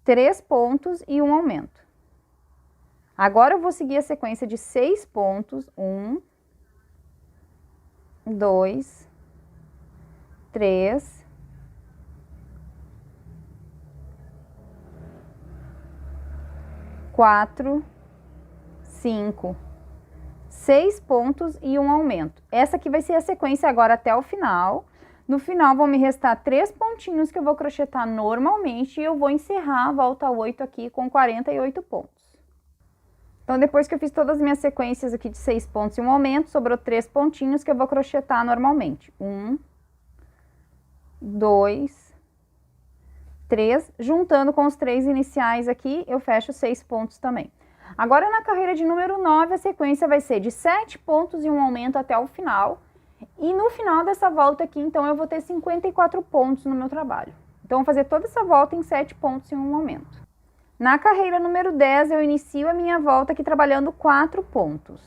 3 pontos e um aumento. Agora, eu vou seguir a sequência de 6 pontos. 1, 2, 3, 4, 5, 6 pontos e um aumento. Essa aqui vai ser a sequência agora até o final. No final vão me restar 3 pontinhos que eu vou crochetar normalmente e eu vou encerrar a volta 8 aqui com 48 pontos. Então, depois que eu fiz todas as minhas sequências aqui de 6 pontos e um aumento, sobrou 3 pontinhos que eu vou crochetar normalmente. 1, 2, 3, juntando com os 3 iniciais aqui, eu fecho 6 pontos também. Agora, na carreira de número 9, a sequência vai ser de 7 pontos e um aumento até o final. E no final dessa volta aqui, então, eu vou ter 54 pontos no meu trabalho. Então, eu vou fazer toda essa volta em 7 pontos e um aumento. Na carreira número 10, eu inicio a minha volta aqui trabalhando 4 pontos.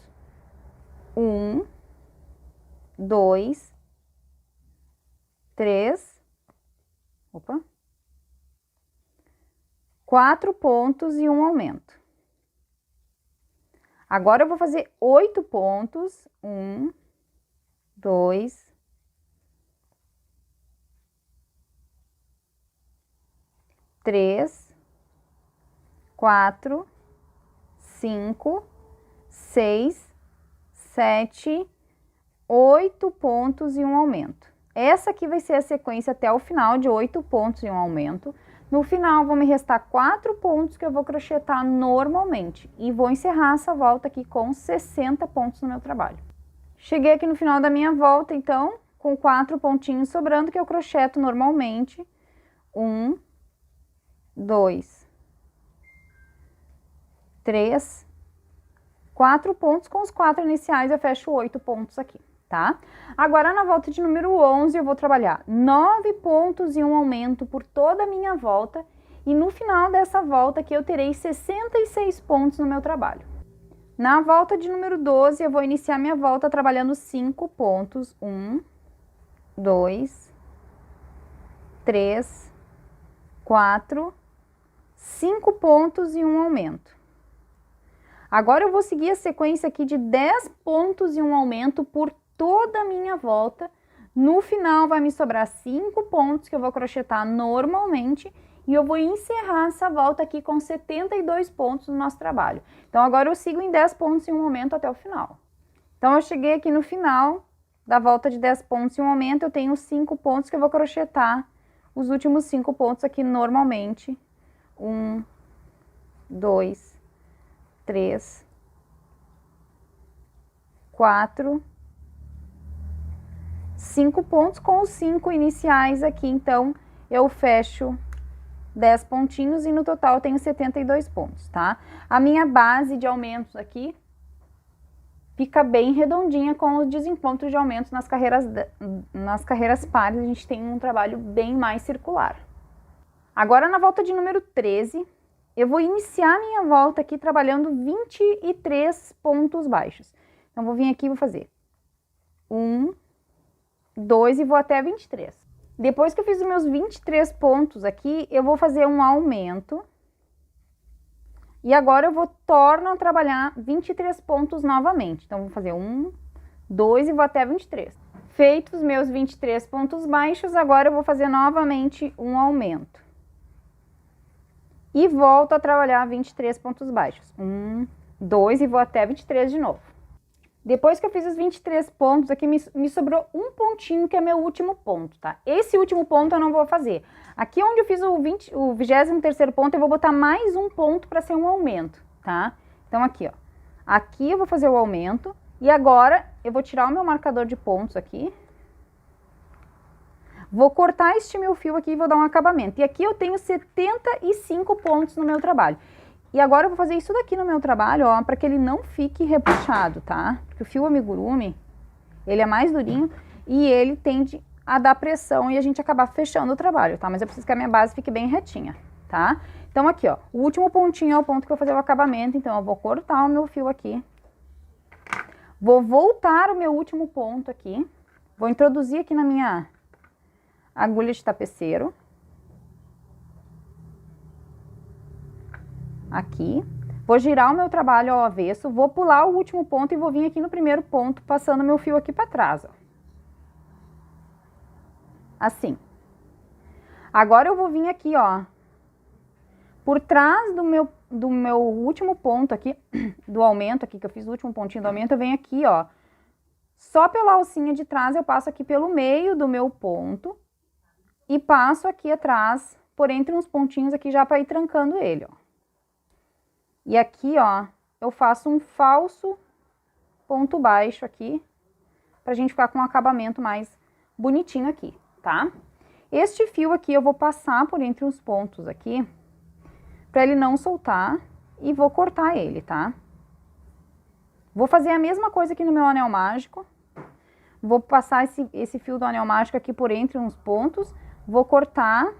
1, 2, 3, 4 pontos e um aumento. Agora eu vou fazer 8 pontos. 1, 2, 3, 4, 5, 6, 7, 8 pontos e um aumento. Essa aqui vai ser a sequência até o final de 8 pontos e um aumento. No final, vão me restar 4 pontos que eu vou crochetar normalmente. E vou encerrar essa volta aqui com 60 pontos no meu trabalho. Cheguei aqui no final da minha volta, então, com 4 pontinhos sobrando que eu crocheto normalmente. 1, 2, 3, 4 pontos. Com os 4 iniciais, eu fecho 8 pontos aqui, tá? Agora, na volta de número 11, eu vou trabalhar 9 pontos e um aumento por toda a minha volta. E no final dessa volta aqui, eu terei 66 pontos no meu trabalho. Na volta de número 12, eu vou iniciar minha volta trabalhando 5 pontos. 1, 2, 3, 4, 5 pontos e um aumento. Agora eu vou seguir a sequência aqui de 10 pontos e um aumento por toda a minha volta. No final vai me sobrar 5 pontos que eu vou crochetar normalmente e eu vou encerrar essa volta aqui com 72 pontos no nosso trabalho. Então, agora eu sigo em 10 pontos e um aumento até o final. Então, eu cheguei aqui no final da volta de 10 pontos e um aumento, eu tenho 5 pontos que eu vou crochetar os últimos 5 pontos aqui normalmente. 1, 2, 3, 4, 5 pontos com os 5 iniciais aqui, então eu fecho 10 pontinhos e no total eu tenho 72 pontos, tá? A minha base de aumentos aqui fica bem redondinha com os desencontros de aumentos nas carreiras pares, a gente tem um trabalho bem mais circular. Agora, na volta de número 13, eu vou iniciar minha volta aqui trabalhando 23 pontos baixos. Então, vou vir aqui e vou fazer 1, 2 e vou até 23. Depois que eu fiz os meus 23 pontos aqui, eu vou fazer um aumento. E agora eu torno a trabalhar 23 pontos novamente. Então, vou fazer 1, 2 e vou até 23. Feitos os meus 23 pontos baixos, agora eu vou fazer novamente um aumento. E volto a trabalhar 23 pontos baixos. 1, 2 e vou até 23 de novo. Depois que eu fiz os 23 pontos, aqui me sobrou um pontinho, que é meu último ponto, tá? Esse último ponto eu não vou fazer. Aqui onde eu fiz o 23º ponto, eu vou botar mais um ponto para ser um aumento, tá? Então aqui, ó. Aqui eu vou fazer o aumento. E agora eu vou tirar o meu marcador de pontos aqui. Vou cortar este meu fio aqui e vou dar um acabamento. E aqui eu tenho 75 pontos no meu trabalho. E agora eu vou fazer isso daqui no meu trabalho, ó, para que ele não fique repuxado, tá? Porque o fio amigurumi, ele é mais durinho e ele tende a dar pressão e a gente acabar fechando o trabalho, tá? Mas eu preciso que a minha base fique bem retinha, tá? Então aqui, ó, o último pontinho é o ponto que eu vou fazer o acabamento, então eu vou cortar o meu fio aqui. Vou voltar o meu último ponto aqui. Vou introduzir aqui na minha agulha de tapeceiro. Aqui. Vou girar o meu trabalho ao avesso, vou pular o último ponto e vou vir aqui no primeiro ponto, passando meu fio aqui para trás, ó. Assim. Agora eu vou vir aqui, ó, por trás do meu último ponto aqui, do aumento aqui, que eu fiz o último pontinho do aumento, eu venho aqui, ó, só pela alcinha de trás, eu passo aqui pelo meio do meu ponto e passo aqui atrás, por entre uns pontinhos aqui já para ir trancando ele, ó. E aqui, ó, eu faço um falso ponto baixo aqui, pra gente ficar com um acabamento mais bonitinho aqui, tá? Este fio aqui eu vou passar por entre os pontos aqui, pra ele não soltar, e vou cortar ele, tá? Vou fazer a mesma coisa aqui no meu anel mágico. Vou passar esse fio do anel mágico aqui por entre uns pontos, vou cortar,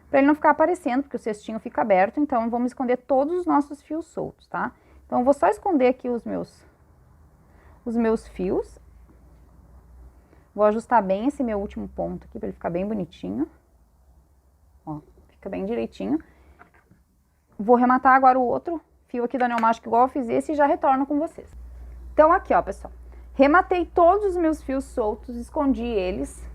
para ele não ficar aparecendo, porque o cestinho fica aberto, então vamos esconder todos os nossos fios soltos, tá? Então eu vou só esconder aqui os meus fios. Vou ajustar bem esse meu último ponto aqui, para ele ficar bem bonitinho. Ó, fica bem direitinho. Vou rematar agora o outro fio aqui do anel mágico, igual eu fiz esse, e já retorno com vocês. Então aqui, ó, pessoal. Rematei todos os meus fios soltos, escondi eles.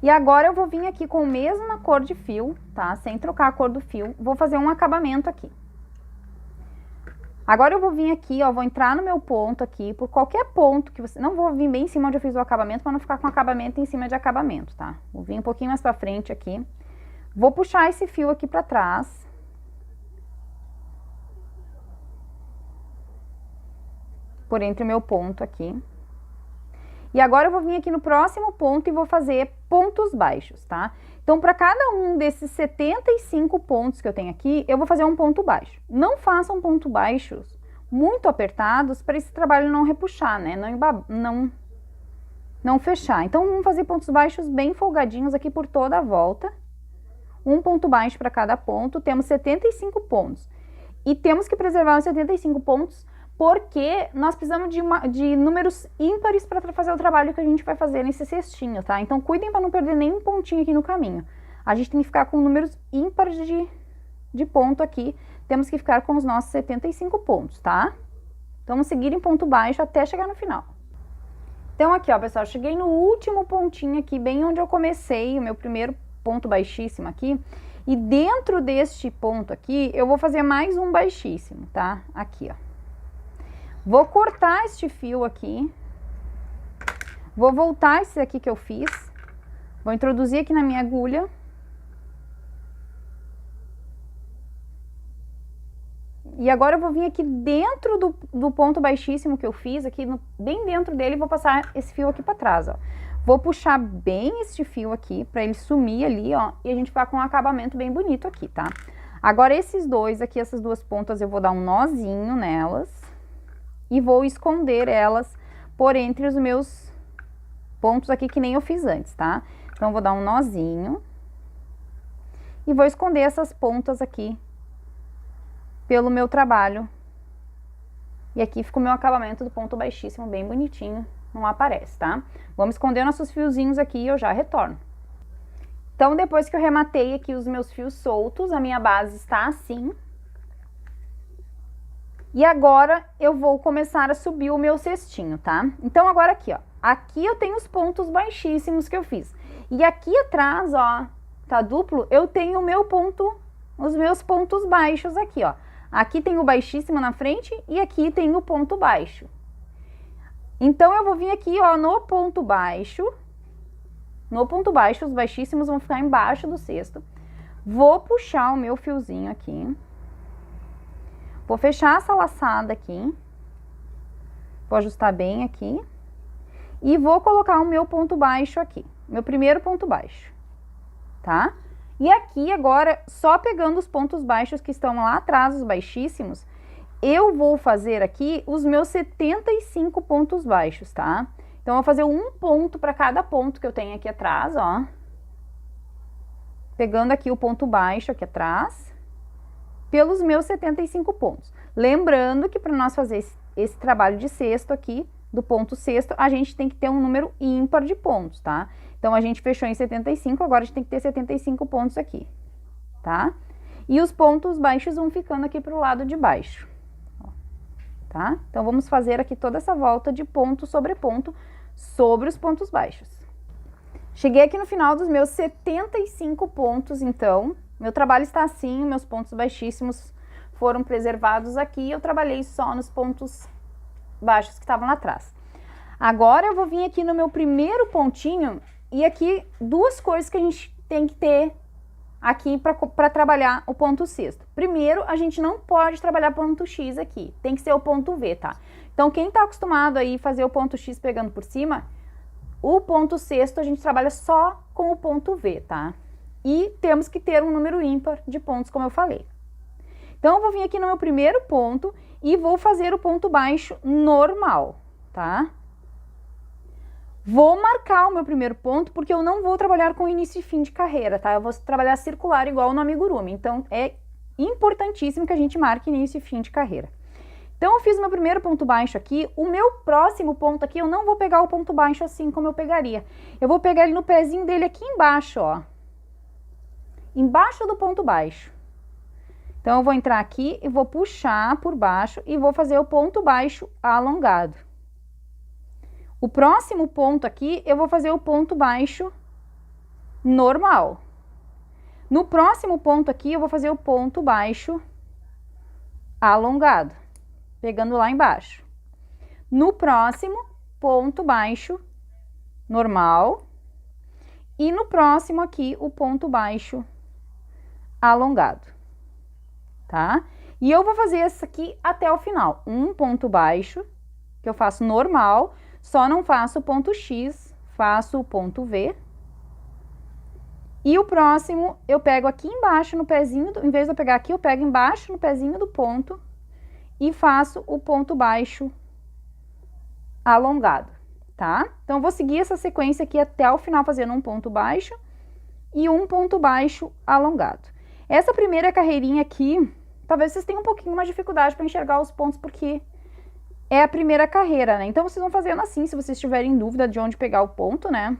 E agora eu vou vir aqui com a mesma cor de fio, tá? Sem trocar a cor do fio. Vou fazer um acabamento aqui. Agora eu vou vir aqui, ó, vou entrar no meu ponto aqui, por qualquer ponto que você... Não vou vir bem em cima onde eu fiz o acabamento, para não ficar com acabamento em cima de acabamento, tá? Vou vir um pouquinho mais pra frente aqui. Vou puxar esse fio aqui pra trás. Por entre o meu ponto aqui. E agora eu vou vir aqui no próximo ponto e vou fazer pontos baixos, tá? Então, para cada um desses 75 pontos que eu tenho aqui, eu vou fazer um ponto baixo. Não façam pontos baixos muito apertados para esse trabalho não repuxar, né? Não fechar. Então, vamos fazer pontos baixos bem folgadinhos aqui por toda a volta. Um ponto baixo para cada ponto. Temos 75 pontos. E temos que preservar os 75 pontos porque nós precisamos de números ímpares para fazer o trabalho que a gente vai fazer nesse cestinho, tá? Então, cuidem para não perder nenhum pontinho aqui no caminho. A gente tem que ficar com números ímpares de ponto aqui. Temos que ficar com os nossos 75 pontos, tá? Então, vamos seguir em ponto baixo até chegar no final. Então, aqui, ó, pessoal, cheguei no último pontinho aqui, bem onde eu comecei, o meu primeiro ponto baixíssimo aqui. E dentro deste ponto aqui, eu vou fazer mais um baixíssimo, tá? Aqui, ó. Vou cortar este fio aqui, vou voltar esse aqui que eu fiz, vou introduzir aqui na minha agulha. E agora eu vou vir aqui dentro do ponto baixíssimo que eu fiz, aqui bem dentro dele, e vou passar esse fio aqui pra trás, ó. Vou puxar bem este fio aqui, pra ele sumir ali, ó, e a gente ficar com um acabamento bem bonito aqui, tá? Agora esses dois aqui, essas duas pontas, eu vou dar um nozinho nelas. E vou esconder elas por entre os meus pontos aqui, que nem eu fiz antes, tá? Então, eu vou dar um nozinho. E vou esconder essas pontas aqui pelo meu trabalho. E aqui fica o meu acabamento do ponto baixíssimo, bem bonitinho. Não aparece, tá? Vamos esconder nossos fiozinhos aqui e eu já retorno. Então, depois que eu rematei aqui os meus fios soltos, a minha base está assim. E agora eu vou começar a subir o meu cestinho, tá? Então agora aqui, ó, aqui eu tenho os pontos baixíssimos que eu fiz. E aqui atrás, ó, tá duplo, eu tenho o meu ponto, os meus pontos baixos aqui, ó. Aqui tem o baixíssimo na frente e aqui tem o ponto baixo. Então, eu vou vir aqui, ó, no ponto baixo, os baixíssimos vão ficar embaixo do cesto. Vou puxar o meu fiozinho aqui. Vou fechar essa laçada aqui. Vou ajustar bem aqui. E vou colocar o meu ponto baixo aqui. Meu primeiro ponto baixo. Tá? E aqui agora, só pegando os pontos baixos que estão lá atrás, os baixíssimos, eu vou fazer aqui os meus 75 pontos baixos, tá? Então, eu vou fazer um ponto para cada ponto que eu tenho aqui atrás, ó. Pegando aqui o ponto baixo aqui atrás, pelos meus 75 pontos. Lembrando que para nós fazer esse trabalho de cesto aqui, do ponto cesto, a gente tem que ter um número ímpar de pontos, tá? Então, a gente fechou em 75, agora a gente tem que ter 75 pontos aqui, tá? E os pontos baixos vão ficando aqui pro lado de baixo, ó, tá? Então, vamos fazer aqui toda essa volta de ponto sobre os pontos baixos. Cheguei aqui no final dos meus 75 pontos, então, meu trabalho está assim, meus pontos baixíssimos foram preservados aqui, eu trabalhei só nos pontos baixos que estavam lá atrás. Agora, eu vou vir aqui no meu primeiro pontinho, e aqui, duas coisas que a gente tem que ter aqui para trabalhar o ponto cesto. Primeiro, a gente não pode trabalhar ponto X aqui, tem que ser o ponto V, tá? Então, quem tá acostumado aí fazer o ponto X pegando por cima, o ponto cesto a gente trabalha só com o ponto V, tá? E temos que ter um número ímpar de pontos, como eu falei. Então, eu vou vir aqui no meu primeiro ponto e vou fazer o ponto baixo normal, tá? Vou marcar o meu primeiro ponto, porque eu não vou trabalhar com início e fim de carreira, tá? Eu vou trabalhar circular igual no amigurumi. Então, é importantíssimo que a gente marque início e fim de carreira. Então, eu fiz o meu primeiro ponto baixo aqui. O meu próximo ponto aqui, eu não vou pegar o ponto baixo assim como eu pegaria. Eu vou pegar ele no pezinho dele aqui embaixo, ó. Embaixo do ponto baixo. Então, eu vou entrar aqui e vou puxar por baixo e vou fazer o ponto baixo alongado. O próximo ponto aqui, eu vou fazer o ponto baixo normal. No próximo ponto aqui, eu vou fazer o ponto baixo alongado, pegando lá embaixo. No próximo, ponto baixo normal. E no próximo aqui, o ponto baixo alongado, tá? E eu vou fazer esse aqui até o final. Um ponto baixo, que eu faço normal, só não faço o ponto X, faço o ponto V. E o próximo, eu pego aqui embaixo no pezinho, em vez de eu pegar aqui, eu pego embaixo no pezinho do ponto e faço o ponto baixo alongado, tá? Então, eu vou seguir essa sequência aqui até o final, fazendo um ponto baixo e um ponto baixo alongado. Essa primeira carreirinha aqui, talvez vocês tenham um pouquinho mais de dificuldade para enxergar os pontos, porque é a primeira carreira, né? Então, vocês vão fazendo assim, se vocês tiverem dúvida de onde pegar o ponto, né?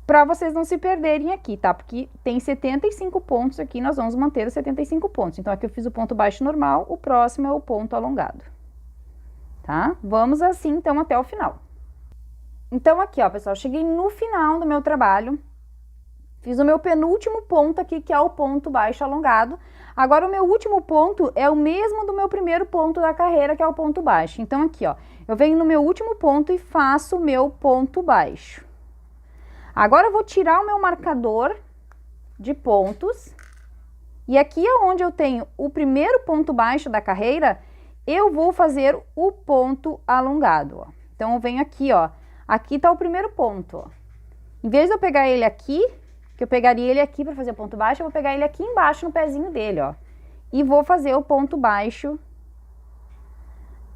Pra vocês não se perderem aqui, tá? Porque tem 75 pontos aqui, nós vamos manter os 75 pontos. Então, aqui eu fiz o ponto baixo normal, o próximo é o ponto alongado, tá? Vamos assim, então, até o final. Então, aqui, ó, pessoal, cheguei no final do meu trabalho. Fiz o meu penúltimo ponto aqui, que é o ponto baixo alongado. Agora, o meu último ponto é o mesmo do meu primeiro ponto da carreira, que é o ponto baixo. Então, aqui, ó, eu venho no meu último ponto e faço o meu ponto baixo. Agora, eu vou tirar o meu marcador de pontos. E aqui é onde eu tenho o primeiro ponto baixo da carreira, eu vou fazer o ponto alongado, ó. Então, eu venho aqui, ó. Aqui tá o primeiro ponto, ó. Em vez de eu pegar ele aqui, que eu pegaria ele aqui para fazer o ponto baixo, eu vou pegar ele aqui embaixo no pezinho dele, ó. E vou fazer o ponto baixo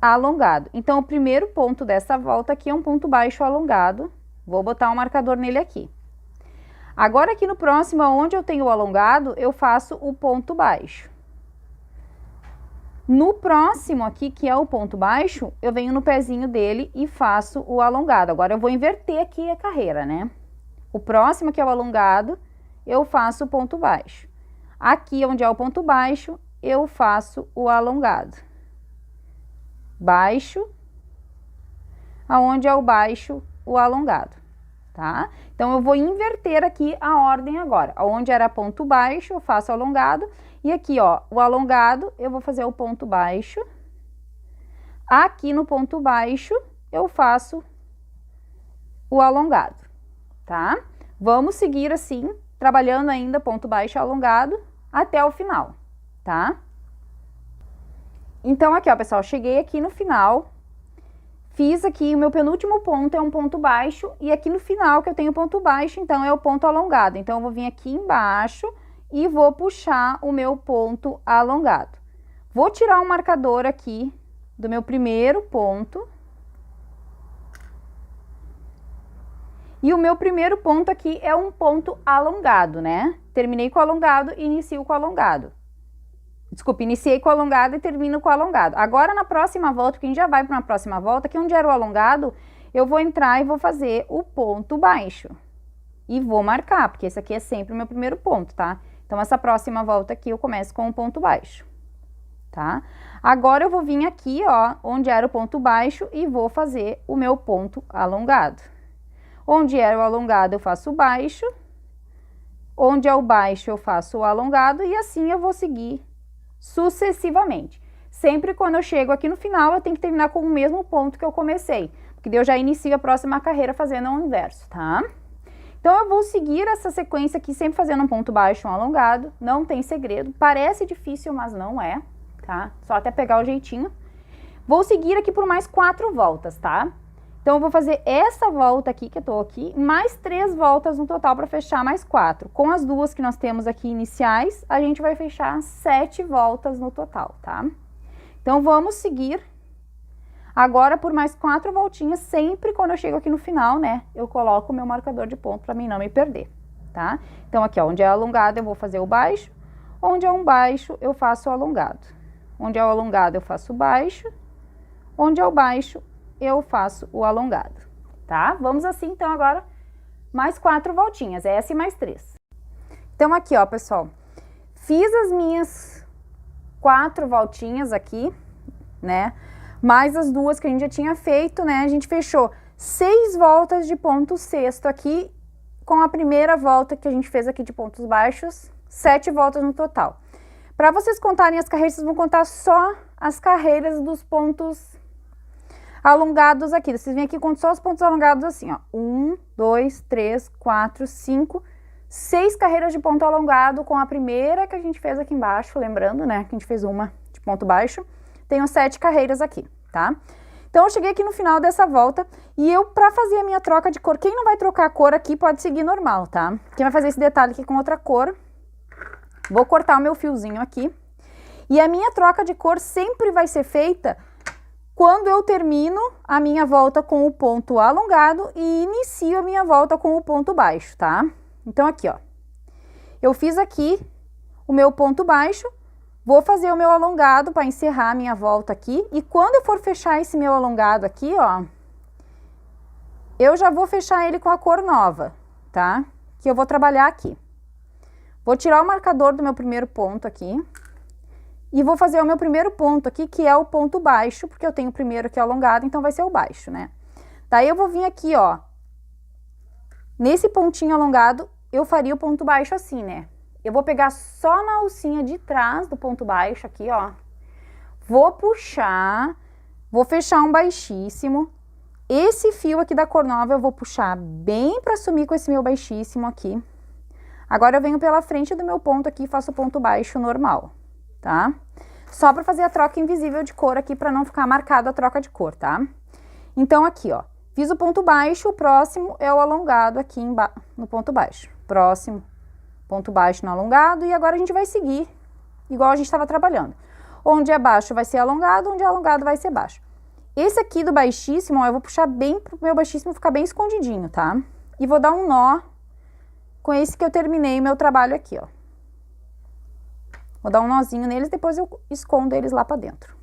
alongado. Então, o primeiro ponto dessa volta aqui é um ponto baixo alongado. Vou botar um marcador nele aqui. Agora, aqui no próximo, onde eu tenho o alongado, eu faço o ponto baixo. No próximo aqui, que é o ponto baixo, eu venho no pezinho dele e faço o alongado. Agora, eu vou inverter aqui a carreira, né? O próximo, que é o alongado, eu faço o ponto baixo. Aqui, onde é o ponto baixo, eu faço o alongado. Baixo, aonde é o baixo, o alongado, tá? Então, eu vou inverter aqui a ordem agora. Onde era ponto baixo, eu faço o alongado. E aqui, ó, o alongado, eu vou fazer o ponto baixo. Aqui no ponto baixo, eu faço o alongado, tá? Vamos seguir assim, trabalhando ainda ponto baixo e alongado até o final, tá? Então, aqui, ó, pessoal, cheguei aqui no final, fiz aqui, o meu penúltimo ponto é um ponto baixo, e aqui no final que eu tenho ponto baixo, então é o ponto alongado. Então, eu vou vir aqui embaixo e vou puxar o meu ponto alongado. Vou tirar um marcador aqui do meu primeiro ponto. E o meu primeiro ponto aqui é um ponto alongado, né? Terminei com o alongado e inicio com o alongado. Desculpa, iniciei com o alongado e termino com o alongado. Agora, na próxima volta, que a gente já vai para uma próxima volta, que onde era o alongado, eu vou entrar e vou fazer o ponto baixo. E vou marcar, porque esse aqui é sempre o meu primeiro ponto, tá? Então, essa próxima volta aqui, eu começo com o ponto baixo, tá? Agora, eu vou vir aqui, ó, onde era o ponto baixo e vou fazer o meu ponto alongado. Onde era o alongado, eu faço o baixo. Onde é o baixo, eu faço o alongado e assim eu vou seguir sucessivamente. Sempre quando eu chego aqui no final, eu tenho que terminar com o mesmo ponto que eu comecei, porque daí eu já inicio a próxima carreira fazendo o inverso, tá? Então, eu vou seguir essa sequência aqui, sempre fazendo um ponto baixo, um alongado, não tem segredo, parece difícil, mas não é, tá? Só até pegar o jeitinho. Vou seguir aqui por mais 4 voltas, tá? Então, eu vou fazer essa volta aqui, que eu tô aqui, mais 3 voltas no total para fechar mais 4. Com as 2 que nós temos aqui iniciais, a gente vai fechar 7 voltas no total, tá? Então, vamos seguir agora por mais 4 voltinhas, sempre quando eu chego aqui no final, né? Eu coloco o meu marcador de ponto para mim não me perder, tá? Então, aqui, ó, onde é alongado, eu vou fazer o baixo. Onde é um baixo, eu faço o alongado. Onde é o alongado, eu faço o baixo. Onde é o baixo, eu faço o alongado, tá? Vamos assim, então, agora, mais 4 voltinhas, essa e mais 3. Então, aqui, ó, pessoal, fiz as minhas 4 voltinhas aqui, né? Mais as 2 que a gente já tinha feito, né? A gente fechou 6 voltas de ponto sexto aqui, com a primeira volta que a gente fez aqui de pontos baixos, 7 voltas no total. Para vocês contarem as carreiras, vocês vão contar só as carreiras dos pontos alongados aqui. Vocês vêm aqui com só os pontos alongados assim, ó. 1, 2, 3, 4, 5, 6 carreiras de ponto alongado com a primeira que a gente fez aqui embaixo, lembrando, né, que a gente fez uma de ponto baixo. Tenho 7 carreiras aqui, tá? Então, eu cheguei aqui no final dessa volta e eu, pra fazer a minha troca de cor, quem não vai trocar a cor aqui pode seguir normal, tá? Quem vai fazer esse detalhe aqui com outra cor, vou cortar o meu fiozinho aqui. E a minha troca de cor sempre vai ser feita quando eu termino a minha volta com o ponto alongado e inicio a minha volta com o ponto baixo, tá? Então, aqui, ó, eu fiz aqui o meu ponto baixo, vou fazer o meu alongado para encerrar a minha volta aqui, e quando eu for fechar esse meu alongado aqui, ó, eu já vou fechar ele com a cor nova, tá? Que eu vou trabalhar aqui. Vou tirar o marcador do meu primeiro ponto aqui. E vou fazer o meu primeiro ponto aqui, que é o ponto baixo, porque eu tenho o primeiro aqui alongado, então vai ser o baixo, né? Daí eu vou vir aqui, ó, nesse pontinho alongado, eu faria o ponto baixo assim, né? Eu vou pegar só na alcinha de trás do ponto baixo aqui, ó. Vou puxar, vou fechar um baixíssimo. Esse fio aqui da cor nova eu vou puxar bem pra sumir com esse meu baixíssimo aqui. Agora eu venho pela frente do meu ponto aqui e faço o ponto baixo normal, tá? Só pra fazer a troca invisível de cor aqui, pra não ficar marcado a troca de cor, tá? Então, aqui, ó, fiz o ponto baixo, o próximo é o alongado aqui no ponto baixo. Próximo, ponto baixo no alongado, e agora a gente vai seguir igual a gente estava trabalhando. Onde é baixo vai ser alongado, onde é alongado vai ser baixo. Esse aqui do baixíssimo, ó, eu vou puxar bem pro meu baixíssimo ficar bem escondidinho, tá? E vou dar um nó com esse que eu terminei o meu trabalho aqui, ó. Vou dar um nozinho neles, depois eu escondo eles lá pra dentro.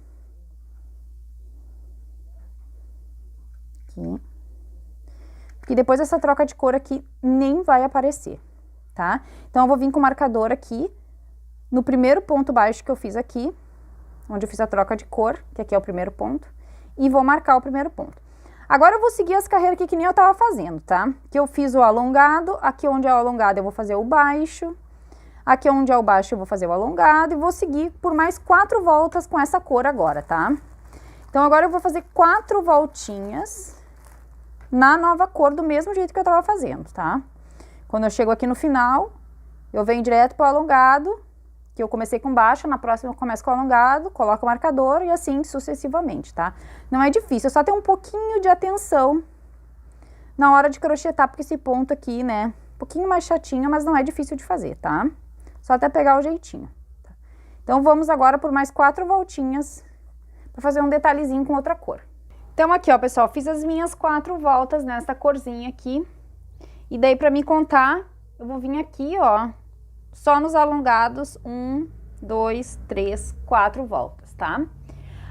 Aqui. E depois essa troca de cor aqui nem vai aparecer, tá? Então, eu vou vir com o marcador aqui, no primeiro ponto baixo que eu fiz aqui, onde eu fiz a troca de cor, que aqui é o primeiro ponto, e vou marcar o primeiro ponto. Agora eu vou seguir as carreiras aqui que nem eu tava fazendo, tá? Que eu fiz o alongado, aqui onde é o alongado eu vou fazer o baixo, aqui onde é o baixo eu vou fazer o alongado e vou seguir por mais 4 voltas com essa cor agora, tá? Então agora eu vou fazer 4 voltinhas na nova cor do mesmo jeito que eu tava fazendo, tá? Quando eu chego aqui no final, eu venho direto pro alongado, que eu comecei com baixo, na próxima eu começo com alongado, coloco o marcador e assim sucessivamente, tá? Não é difícil, é só ter um pouquinho de atenção na hora de crochetar, porque esse ponto aqui, né, um pouquinho mais chatinho, mas não é difícil de fazer, tá? Só até pegar o jeitinho. Tá? Então vamos agora por mais 4 voltinhas para fazer um detalhezinho com outra cor. Então aqui, ó, pessoal, fiz as minhas 4 voltas nessa corzinha aqui. E daí para me contar, eu vou vir aqui, ó, só nos alongados, 1, 2, 3, 4 voltas, tá?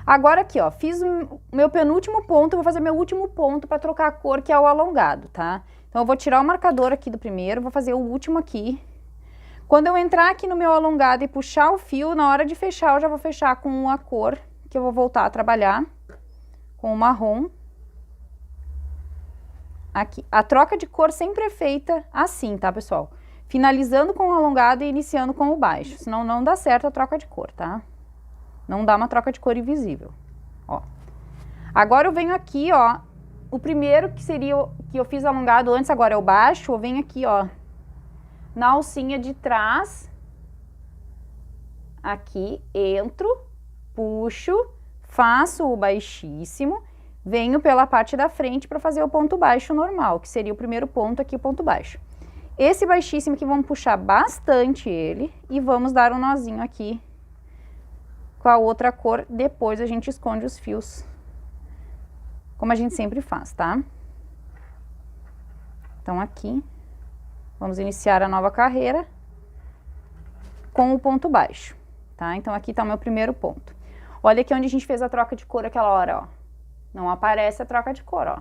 Agora aqui, ó, fiz o meu penúltimo ponto, eu vou fazer meu último ponto para trocar a cor, que é o alongado, tá? Então eu vou tirar o marcador aqui do primeiro, vou fazer o último aqui. Quando eu entrar aqui no meu alongado e puxar o fio, na hora de fechar, eu já vou fechar com a cor que eu vou voltar a trabalhar, com o marrom. Aqui. A troca de cor sempre é feita assim, tá, pessoal? Finalizando com o alongado e iniciando com o baixo, senão não dá certo a troca de cor, tá? Não dá uma troca de cor invisível, ó. Agora eu venho aqui, ó, o primeiro que seria o que eu fiz alongado antes, agora é o baixo, eu venho aqui, ó, na alcinha de trás, aqui, entro, puxo, faço o baixíssimo, venho pela parte da frente para fazer o ponto baixo normal, que seria o primeiro ponto aqui, o ponto baixo. Esse baixíssimo aqui, vamos puxar bastante ele e vamos dar um nozinho aqui com a outra cor, depois a gente esconde os fios, como a gente sempre faz, tá? Então aqui, vamos iniciar a nova carreira com o ponto baixo, tá? Então aqui tá o meu primeiro ponto. Olha aqui onde a gente fez a troca de cor aquela hora, ó. Não aparece a troca de cor, ó.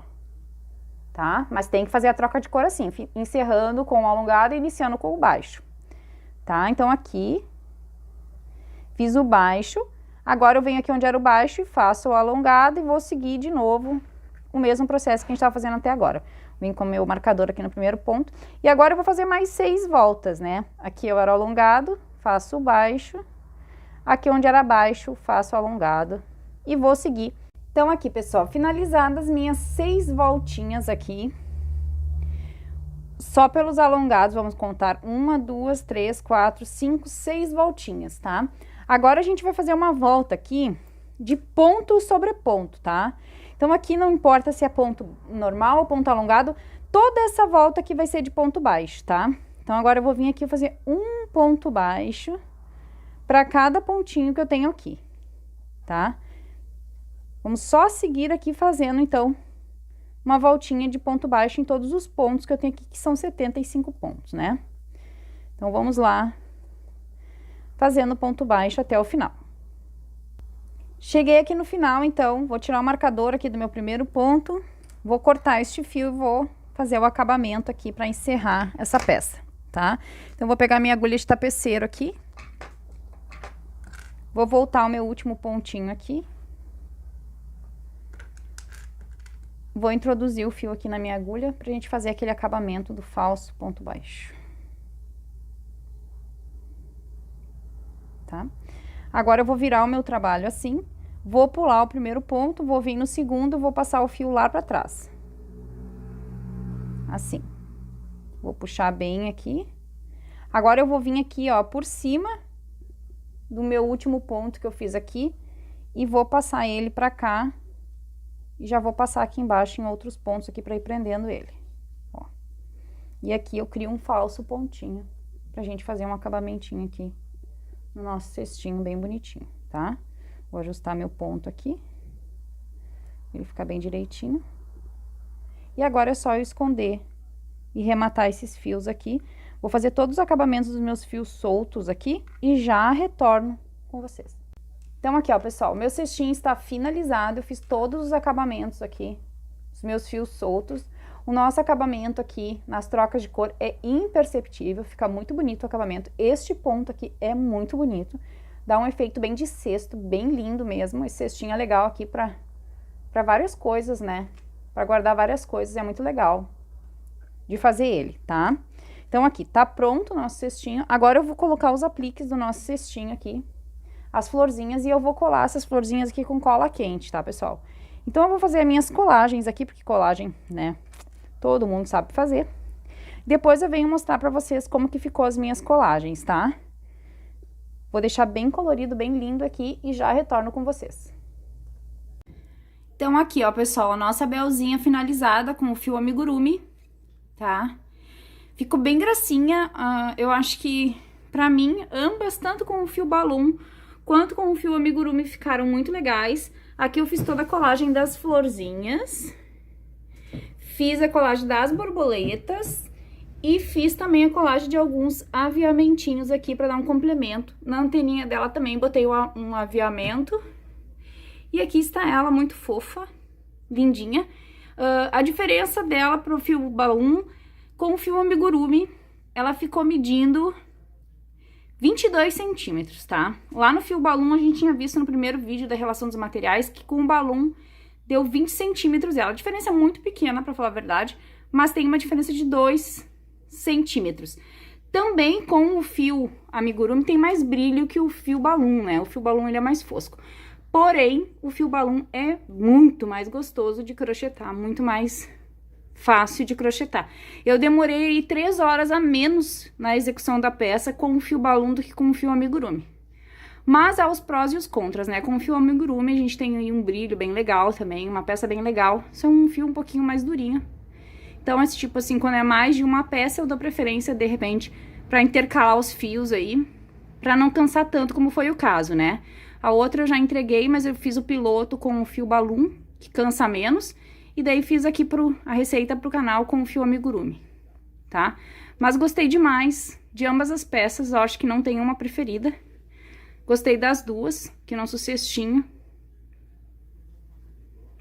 Tá? Mas tem que fazer a troca de cor assim, encerrando com o alongado e iniciando com o baixo. Tá? Então aqui, fiz o baixo, agora eu venho aqui onde era o baixo e faço o alongado e vou seguir de novo o mesmo processo que a gente estava fazendo até agora. Vim com o meu marcador aqui no primeiro ponto, e agora eu vou fazer mais 6 voltas, né? Aqui eu era alongado, faço o baixo, aqui onde era baixo, faço o alongado e vou seguir. Então aqui, pessoal, finalizadas minhas 6 voltinhas aqui, só pelos alongados, vamos contar 1, 2, 3, 4, 5, 6 voltinhas, tá? Agora a gente vai fazer uma volta aqui de ponto sobre ponto, tá? Então aqui não importa se é ponto normal ou ponto alongado, toda essa volta aqui vai ser de ponto baixo, tá? Então agora eu vou vir aqui fazer um ponto baixo para cada pontinho que eu tenho aqui, tá? Vamos só seguir aqui fazendo, então, uma voltinha de ponto baixo em todos os pontos que eu tenho aqui, que são 75 pontos, né? Então, vamos lá, fazendo ponto baixo até o final. Cheguei aqui no final, então, vou tirar o marcador aqui do meu primeiro ponto, vou cortar este fio e vou fazer o acabamento aqui para encerrar essa peça, tá? Então, vou pegar minha agulha de tapeceiro aqui, vou voltar o meu último pontinho aqui. Vou introduzir o fio aqui na minha agulha pra gente fazer aquele acabamento do falso ponto baixo. Tá? Agora eu vou virar o meu trabalho assim, vou pular o primeiro ponto, vou vir no segundo, vou passar o fio lá pra trás. Assim. Vou puxar bem aqui. Agora eu vou vir aqui, ó, por cima do meu último ponto que eu fiz aqui e vou passar ele pra cá. E já vou passar aqui embaixo em outros pontos aqui para ir prendendo ele, ó. E aqui eu crio um falso pontinho pra gente fazer um acabamentinho aqui no nosso cestinho bem bonitinho, tá? Vou ajustar meu ponto aqui, ele ficar bem direitinho. E agora é só eu esconder e rematar esses fios aqui. Vou fazer todos os acabamentos dos meus fios soltos aqui e já retorno com vocês. Então, aqui, ó, pessoal, meu cestinho está finalizado, eu fiz todos os acabamentos aqui, os meus fios soltos. O nosso acabamento aqui, nas trocas de cor, é imperceptível, fica muito bonito o acabamento. Este ponto aqui é muito bonito, dá um efeito bem de cesto, bem lindo mesmo. Esse cestinho é legal aqui para várias coisas, né? para guardar várias coisas, é muito legal de fazer ele, tá? Então, aqui, tá pronto o nosso cestinho. Agora eu vou colocar os apliques do nosso cestinho aqui, as florzinhas, e eu vou colar essas florzinhas aqui com cola quente, tá, pessoal? Então, eu vou fazer as minhas colagens aqui, porque colagem, né, todo mundo sabe fazer. Depois eu venho mostrar pra vocês como que ficou as minhas colagens, tá? Vou deixar bem colorido, bem lindo aqui e já retorno com vocês. Então, aqui, ó, pessoal, a nossa belzinha finalizada com o fio amigurumi, tá? Ficou bem gracinha, eu acho que, pra mim, ambas, tanto com o fio balloon quanto com o fio amigurumi, ficaram muito legais. Aqui eu fiz toda a colagem das florzinhas, fiz a colagem das borboletas e fiz também a colagem de alguns aviamentinhos aqui pra dar um complemento. Na anteninha dela também botei um aviamento. E aqui está ela, muito fofa, lindinha. A diferença dela pro fio balloon com o fio amigurumi, ela ficou medindo 22 centímetros, tá? Lá no fio balloon, a gente tinha visto no primeiro vídeo da relação dos materiais que com o balloon deu 20 centímetros ela. A diferença é muito pequena, pra falar a verdade, mas tem uma diferença de 2 centímetros. Também com o fio amigurumi tem mais brilho que o fio balloon, né? O fio balloon ele é mais fosco. Porém, o fio balloon é muito mais gostoso de crochetar, muito mais fácil de crochetar. Eu demorei 3 horas a menos na execução da peça com o fio balloon do que com o fio amigurumi. Mas há os prós e os contras, né? Com o fio amigurumi a gente tem aí um brilho bem legal também, uma peça bem legal. Só um fio um pouquinho mais durinho. Então, esse tipo assim, quando é mais de uma peça, eu dou preferência, de repente, pra intercalar os fios aí, pra não cansar tanto como foi o caso, né? A outra eu já entreguei, mas eu fiz o piloto com o fio balloon, que cansa menos. E daí fiz aqui a receita pro canal com o fio amigurumi, tá? Mas gostei demais de ambas as peças, eu acho que não tem uma preferida. Gostei das duas, que nosso cestinho.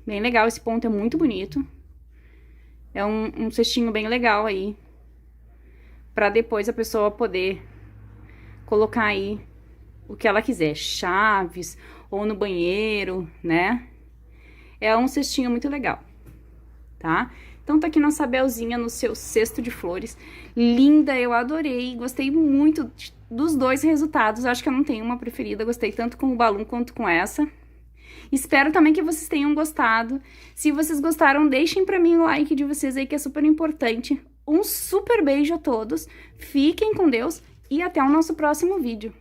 Bem legal, esse ponto é muito bonito. É um cestinho bem legal aí, pra depois a pessoa poder colocar aí o que ela quiser, chaves, ou no banheiro, né? É um cestinho muito legal, tá? Então, tá aqui nossa belzinha no seu cesto de flores. Linda, eu adorei, gostei muito dos dois resultados. Acho que eu não tenho uma preferida, gostei tanto com o balloon quanto com essa. Espero também que vocês tenham gostado. Se vocês gostaram, deixem pra mim o like de vocês aí, que é super importante. Um super beijo a todos, fiquem com Deus e até o nosso próximo vídeo.